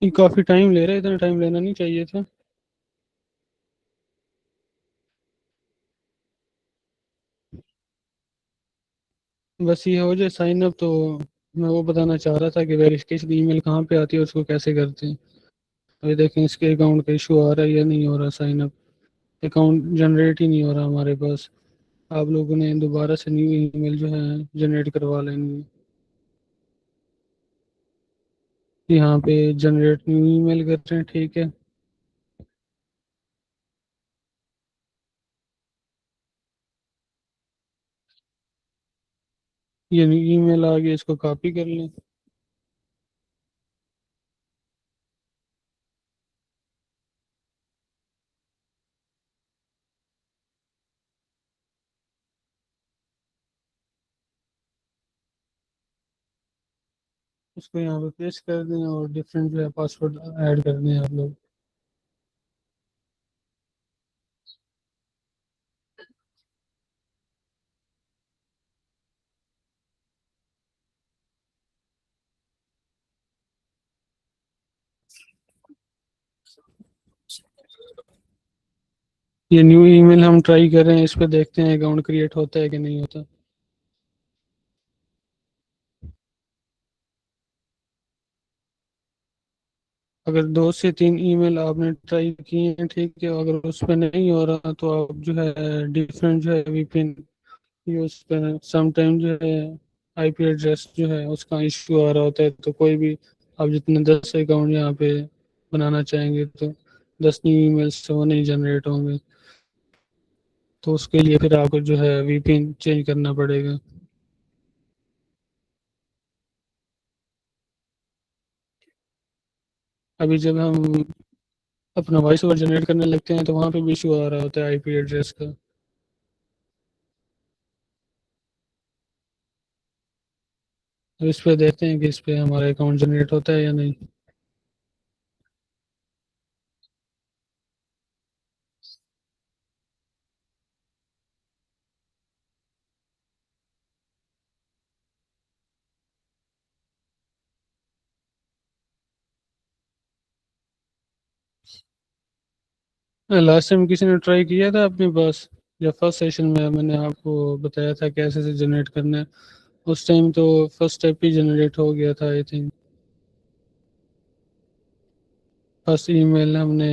ये काफ़ी टाइम ले रहा है, इतना टाइम लेना नहीं चाहिए था। बस ये हो जाए साइन अप, तो मैं वो बताना चाह रहा था कि वेरिफिकेशन ईमेल कहाँ पे आती है, उसको कैसे करते हैं। अभी देखें इसके अकाउंट का इशू आ रहा है या नहीं हो रहा साइन अप। अकाउंट जनरेट ही नहीं हो रहा हमारे पास। आप लोगों ने दोबारा से न्यू ईमेल जो है जनरेट करवा लेंगे। यहाँ पे जनरेट न्यू ईमेल कर रहे हैं, ठीक है। ये ईमेल आ गया, इसको कॉपी कर लें। उसको यहाँ पे पेस्ट कर दें और डिफरेंट जो है पासवर्ड ऐड कर दें आप लोग। ये न्यू ईमेल हम ट्राई कर रहे हैं, इस पे देखते हैं अकाउंट क्रिएट होता है कि नहीं होता। अगर 2 से 3 ईमेल आपने ट्राई किए हैं, ठीक है, अगर उस पर नहीं हो रहा तो आप जो है डिफरेंट जो है वीपीएन यूज करें। समटाइम जो है आईपी एड्रेस जो है उसका इशू आ रहा होता है, तो कोई भी आप जितने 10 अकाउंट यहाँ पे बनाना चाहेंगे तो 10 न्यू ईमेल से वो नहीं जनरेट होंगे। तो उसके लिए फिर आपको जो है वीपीएन चेंज करना पड़ेगा। अभी जब हम अपना वॉइस ओवर जनरेट करने लगते हैं तो वहाँ पे भी इशू आ रहा होता है आईपी एड्रेस का। तो इस पे देखते हैं कि इस पे हमारा अकाउंट जनरेट होता है या नहीं। लास्ट टाइम किसी ने ट्राई किया था अपने पास, या फर्स्ट सेशन में मैंने आपको बताया था कैसे से जनरेट करना है। उस टाइम तो फर्स्ट स्टेप ही जनरेट हो गया था आई थिंक। फर्स्ट ईमेल हमने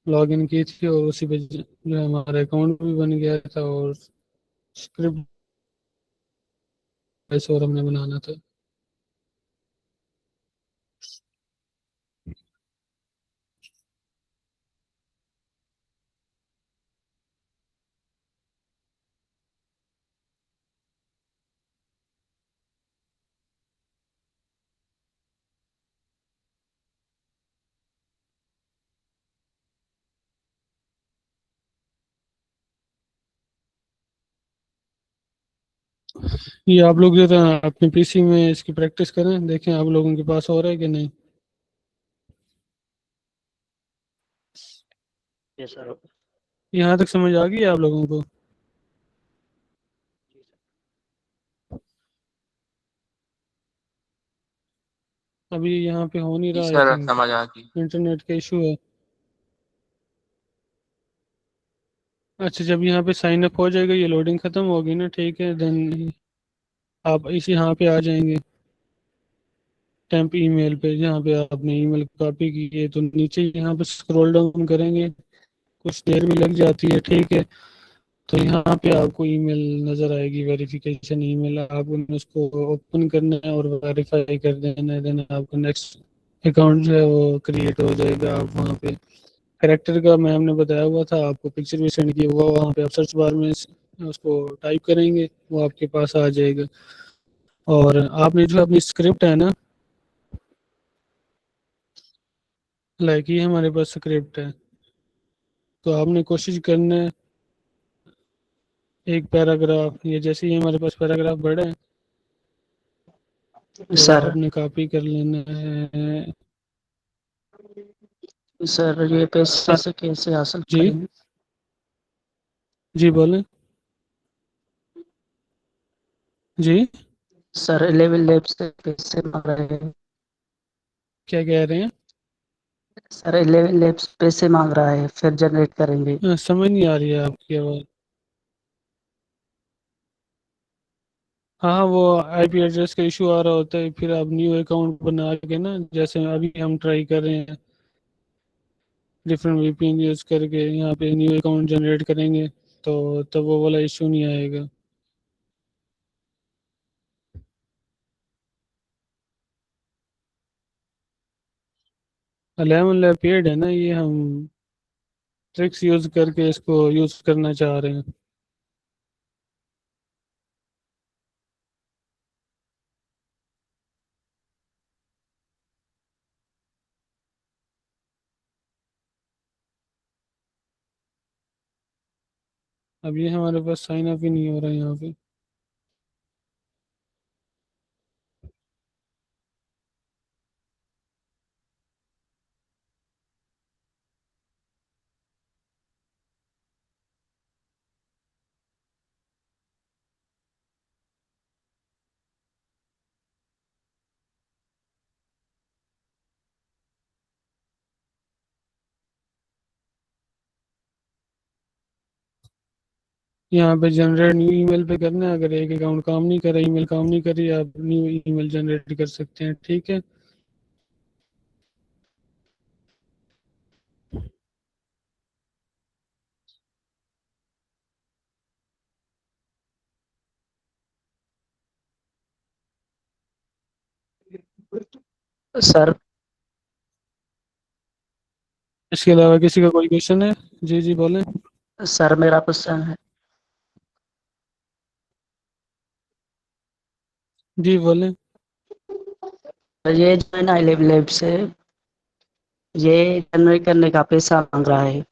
लॉगिन की थी और उसी पे जो है हमारा अकाउंट भी बन गया था और स्क्रिप्ट वॉइस ओवर हमने बनाना था। ये आप लोग जो था अपने पीसी में इसकी प्रैक्टिस करें, देखें आप लोगों के पास हो रहा है कि नहीं। Yes sir. यहाँ तक समझ आ गई है आप लोगों को। अभी यहाँ पे हो नहीं जी रहा आई सर, थिंक, समझ आ गई। इंटरनेट का इशू है। अच्छा, जब यहाँ पे साइन अप हो जाएगा, ये लोडिंग खत्म होगी ना, ठीक है, देन आप इसी यहाँ पे आ जाएंगे टेम्प ईमेल पे, जहाँ पे आपने ईमेल कॉपी की है, तो नीचे यहाँ पे स्क्रॉल डाउन करेंगे, कुछ देर भी लग जाती है, ठीक है। तो यहाँ पे आपको ईमेल नज़र आएगी, वेरिफिकेशन ईमेल, आपको उसको ओपन करना है और वेरीफाई कर देना है, देन आपका नेक्स्ट अकाउंट जो है वो क्रिएट हो जाएगा। आप वहाँ पे करेक्टर का मैम ने बताया हुआ था, आपको पिक्चर भी सेंड किया हुआ, वहाँ पे आप सर्च बार में उसको टाइप करेंगे, वो आपके पास आ जाएगा। और आपने जो अपनी स्क्रिप्ट है ना, लाइक ये हमारे पास स्क्रिप्ट है, तो आपने कोशिश करना है एक पैराग्राफ, ये जैसे ही हमारे पास पैराग्राफ बड़ा है तो सर आपने कॉपी कर लेना है। सर ये पैसे से कैसे हासिल जी करेंगे? जी बोलें। जी सर लेवल लैब से पैसे मांग रहे हैं। क्या कह रहे हैं? सर लैब्स पैसे मांग रहा है, फिर जनरेट करेंगे। समझ नहीं आ रही है आपकी आवाज़। हाँ, वो आईपी एड्रेस का इशू आ रहा होता है, फिर आप न्यू अकाउंट बना के ना, जैसे अभी हम ट्राई कर रहे हैं डिफरेंट वीपीएन यूज़ करके, यहाँ पे न्यू अकाउंट जनरेट करेंगे तो तब वो वाला इशू नहीं आएगा। अलेवन लैब पेड है ना, ये हम ट्रिक्स यूज़ करके इसको यूज़ करना चाह रहे हैं। अब ये हमारे पास साइन अप ही नहीं हो रहा है यहाँ पे। यहाँ पे जनरेट न्यू ईमेल पे करना है। अगर एक अकाउंट काम नहीं कर रहा, ईमेल काम नहीं कर रही, आप न्यू ईमेल जनरेट कर सकते हैं। ठीक है, सर इसके अलावा किसी का कोई क्वेश्चन है? जी जी बोलें। सर मेरा क्वेश्चन है, जी बोलें। ये जो है ना लैब से ये जनरेट करने का पैसा मांग रहा है।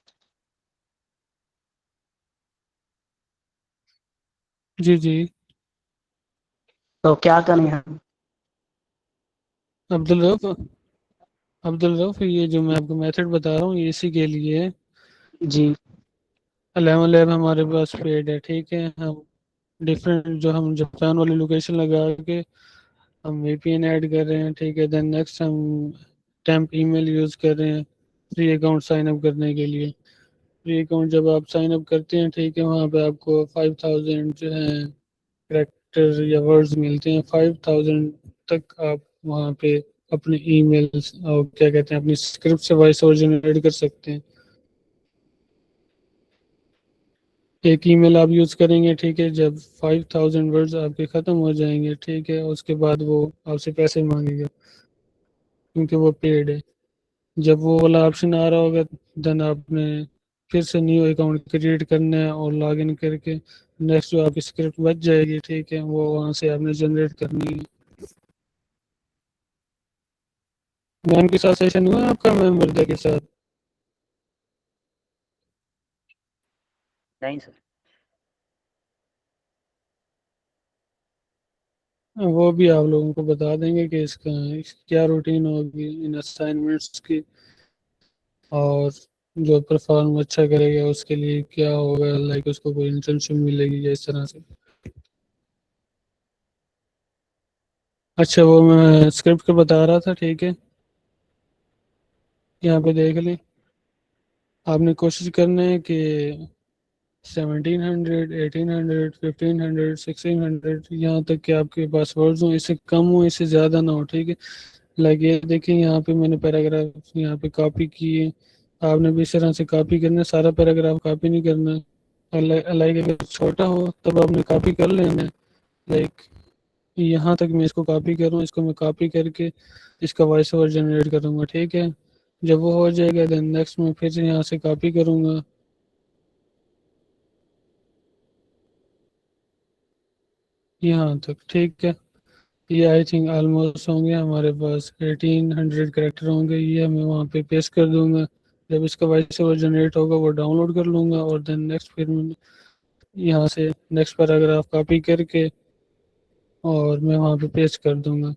जी जी। तो क्या करें हम? अब्दुल रऊफ, अब्दुल रऊफ, ये जो मैं आपको मेथड बता रहा हूँ ये इसी के लिए है। जी। अलेवन लैब हमारे पास पेड है। ठीक है, हम डिफरेंट जो हम जापान वाली लोकेशन लगा के हम वीपीएन ऐड कर रहे हैं। ठीक है, देन नेक्स्ट हम टेम्प ईमेल यूज़ कर रहे हैं फ्री अकाउंट साइन अप करने के लिए। फ्री अकाउंट जब आप साइन अप करते हैं, ठीक है, वहाँ पे आपको 5000 जो है कैरेक्टर या वर्ड्स मिलते हैं। 5000 तक आप वहाँ पे अपने ईमेल्स और क्या कहते हैं अपनी स्क्रिप्ट से वॉइस ओवर जनरेट कर सकते हैं। एक ईमेल आप यूज़ करेंगे, ठीक है, जब 5000 वर्ड्स आपके ख़त्म हो जाएंगे, ठीक है, उसके बाद वो आपसे पैसे मांगेगा क्योंकि वो पेड है। जब वो वाला ऑप्शन आ रहा होगा, देन आपने फिर से न्यू अकाउंट क्रिएट करना है और लॉगिन करके नेक्स्ट जो आपकी स्क्रिप्ट बच जाएगी, ठीक है, वो वहाँ से आपने जनरेट करनी है। मैम के साथ सेशन हुआ आपका, मैम वर्दा के साथ? नहीं सर। वो भी आप लोगों को बता देंगे कि इसका क्या रूटीन होगी इन असाइनमेंट्स की, और जो परफॉर्म अच्छा करेगा उसके लिए क्या होगा, लाइक उसको कोई इंटर्नशिप मिलेगी या इस तरह से। अच्छा, वो मैं स्क्रिप्ट का बता रहा था, ठीक है, यहाँ पे देख लें। आपने कोशिश करना है कि 1700, 1800, 1500, 1600 यहाँ तक कि आपके पास वर्ड्स हों। इससे कम हो, इससे ज़्यादा ना हो। ठीक है, लाइक ये देखिए यहाँ पे मैंने पैराग्राफ यहाँ पे कॉपी किए। आपने भी इस तरह से कॉपी करना है, सारा पैराग्राफ कॉपी नहीं करना है। लाइक अगर छोटा हो तब आपने कॉपी कर लेना है। लाइक यहाँ तक मैं इसको कॉपी करूँ, इसको मैं कॉपी करके इसका वॉइस ओवर जनरेट करूँगा। ठीक है, जब वो हो जाएगा देन नेक्स्ट मैं फिर से यहाँ से कॉपी करूँगा, यहाँ तक। ठीक है, ये आई थिंक ऑलमोस्ट होंगे हमारे पास 1800 करेक्टर होंगे। ये मैं वहाँ पे पेस्ट कर दूंगा। जब इसका वॉइस ओवर जनरेट होगा वो डाउनलोड कर लूँगा और देन नेक्स्ट फिर मैं यहाँ से नेक्स्ट पैराग्राफ कॉपी करके और मैं वहाँ पे पेस्ट कर दूंगा।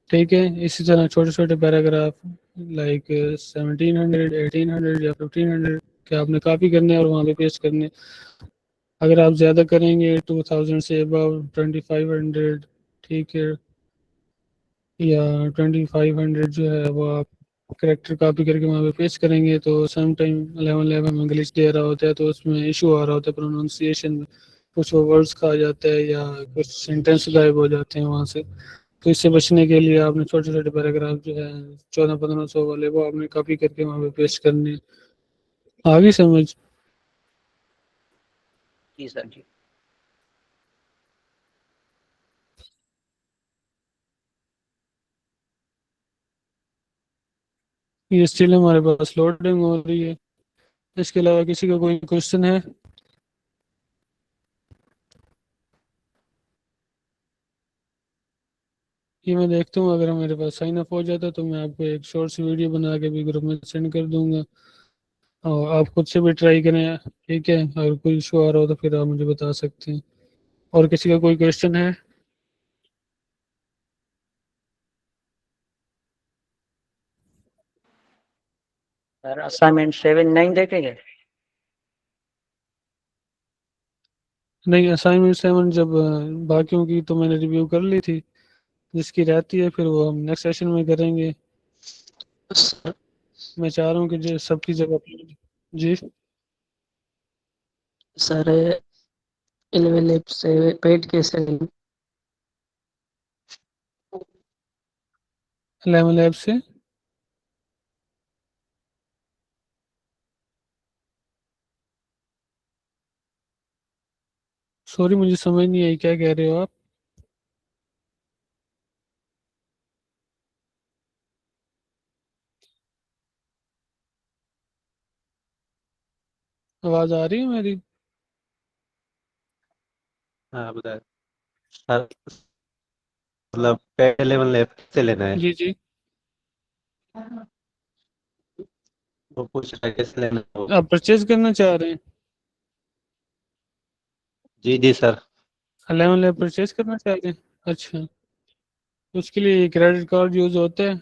ठीक है, इसी तरह छोटे छोटे पैराग्राफ लाइक 1700, 1800 या 1500 के आपने कॉपी करने और वहाँ पे पेस्ट करने। अगर आप ज़्यादा करेंगे 2000 से अबव 2500, ठीक है, या 2500 जो है वो आप करेक्टर कॉपी करके वहाँ पे पेस्ट करेंगे तो सम टाइम 1111 में ग्लिच दे रहा होता है, तो उसमें इशू आ रहा होता है प्रोनाउंसिएशन में, कुछ वो वर्ड्स कहा जाता है या कुछ सेंटेंस गायब हो जाते हैं वहाँ से। तो इससे बचने के लिए आपने छोटे छोटे पैराग्राफ जो है 1400-1500 वाले वो आपने कॉपी करके वहाँ पे पेस्ट करने। आगे समझ? जी सर जी। ये स्टिल हमारे पास लोडिंग हो रही है। इसके अलावा किसी का कोई क्वेश्चन है? ये मैं देखता हूँ, अगर मेरे पास साइन अप हो जाता तो मैं आपको एक शॉर्ट सी वीडियो बना के भी ग्रुप में सेंड कर दूंगा, और आप खुद से भी ट्राई करें। ठीक है, अगर कोई इशू आ रहा हो तो फिर आप मुझे बता सकते हैं। और किसी का कोई क्वेश्चन है? सर असाइनमेंट 7 नहीं देखेंगे? नहीं, असाइनमेंट 7 जब बाकियों की तो मैंने रिव्यू कर ली थी, जिसकी रहती है फिर वो हम नेक्स्ट सेशन में करेंगे। सर मैं चाह रहा हूँ कि जो सबकी जगह। जी सर 11 लैब से पेड कैसे लेंगे? 11 लैब से सॉरी मुझे समझ नहीं आई, क्या कह रहे हो आप? आवाज आ रही है मेरी? हाँ बताए सर, मतलब पहले लेवल लैब से लेना है। जी जी। वो पूछ रहा है कैसे लेना है वो। आप परचेज करना चाह रहे हैं? जी जी सर। 11 लैब परचेज करना चाह रहे हैं? अच्छा, उसके लिए क्रेडिट कार्ड यूज होता है।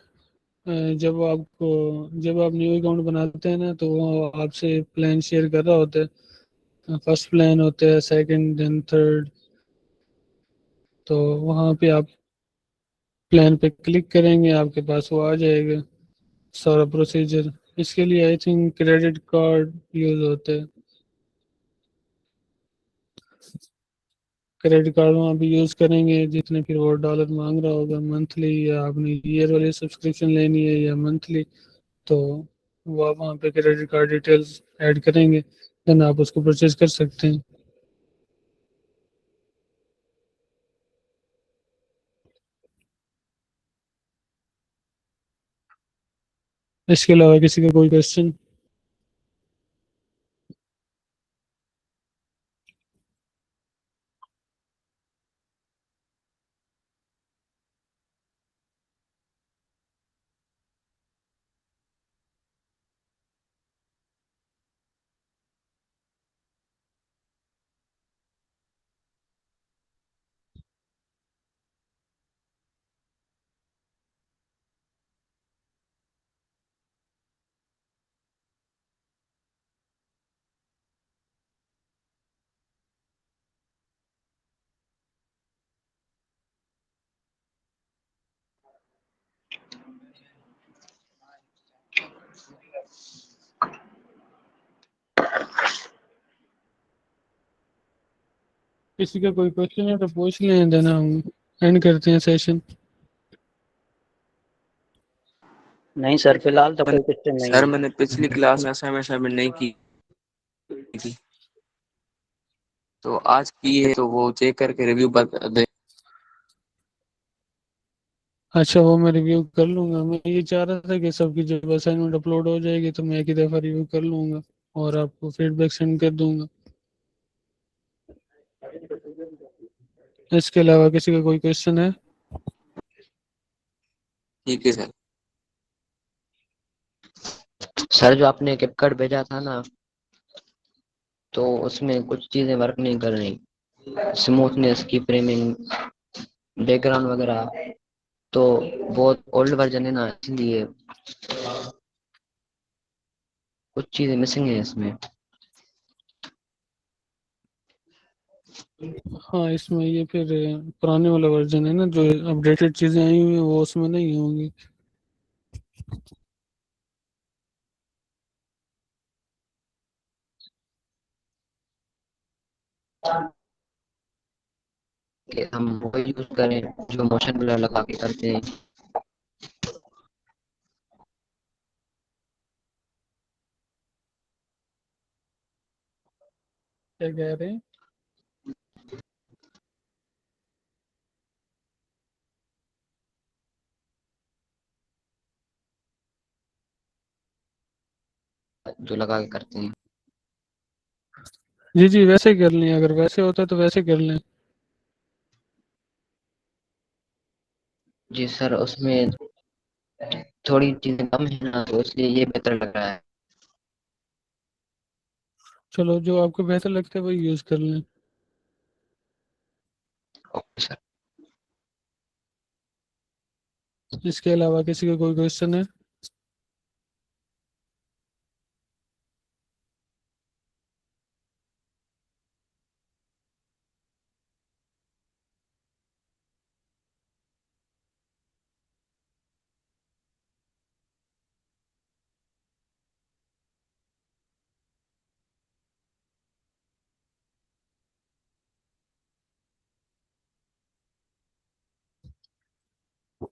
जब आप न्यू अकाउंट बनाते हैं ना, तो वो आपसे प्लान शेयर कर रहा होता है। फर्स्ट प्लान होता है, सेकंड देन थर्ड। तो वहाँ पे आप प्लान पे क्लिक करेंगे, आपके पास वो आ जाएगा सारा प्रोसीजर। इसके लिए I think credit card use होता है। क्रेडिट कार्ड वहाँ पे यूज करेंगे, जितने फिर वो डॉलर मांग रहा होगा मंथली, या आपने ईयर वाली सब्सक्रिप्शन लेनी है या मंथली, तो वो आप वहाँ पे क्रेडिट कार्ड डिटेल्स ऐड करेंगे, देन आप उसको परचेज कर सकते हैं। इसके अलावा किसी का कोई क्वेश्चन? किसी का कोई क्वेश्चन है तो पूछ लें, देन हम एंड करते हैं सेशन। नहीं सर, फिलहाल तो कोई क्वेश्चन नहीं सर है। मैंने पिछली क्लास में असाइनमेंट सबमिट नहीं की थी, तो आज की है, तो वो चेक करके रिव्यू बता दे। अच्छा, वो मैं रिव्यू कर लूंगा। मैं ये चाह रहा था कि सबकी जब असाइनमेंट अपलोड हो जाएगी तो मैं एक ही दफ़ा रिव्यू कर लूंगा और आपको फीडबैक सेंड कर दूंगा। इसके अलावा किसी का कोई क्वेश्चन है? ठीक है सर। सर जो आपने कैपकट भेजा था ना, तो उसमें कुछ चीजें वर्क नहीं कर रही, स्मूथनेस की फ्रेमिंग, बैकग्राउंड वगैरह, तो बहुत ओल्ड वर्जन है ना, इसलिए कुछ चीजें मिसिंग है इसमें। हाँ, इसमें ये फिर पुराने वाला वर्जन है ना, जो अपडेटेड चीजें आई हुई हैं वो उसमें नहीं होंगी। कि हम वो यूज करें जो मोशन ब्लर लगा के करते हैं। क्या कह रहे हैं? जो लगा के करते हैं। जी जी, वैसे ही कर लें, अगर वैसे होता है तो वैसे कर लें। जी सर, उसमें थोड़ी चीजें कम है ना, तो इसलिए ये बेहतर लग रहा है। चलो, जो आपको बेहतर लगता है वही यूज कर लें। Okay sir. इसके अलावा किसी का कोई क्वेश्चन है?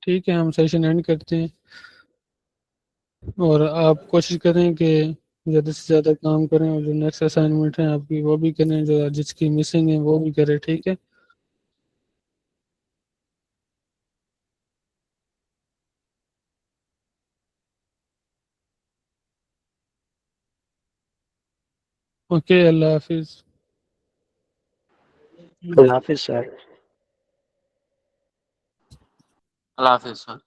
ठीक है, हम सेशन एंड करते हैं, और आप कोशिश करें कि ज़्यादा से ज़्यादा काम करें, और जो नेक्स्ट असाइनमेंट है आपकी वो भी करें, जो जिसकी मिसिंग है वो भी करें। ठीक है। ओके, अल्लाह हाफिज़। अल्लाह हाफिज सर। अल्लाह हाफिज सर।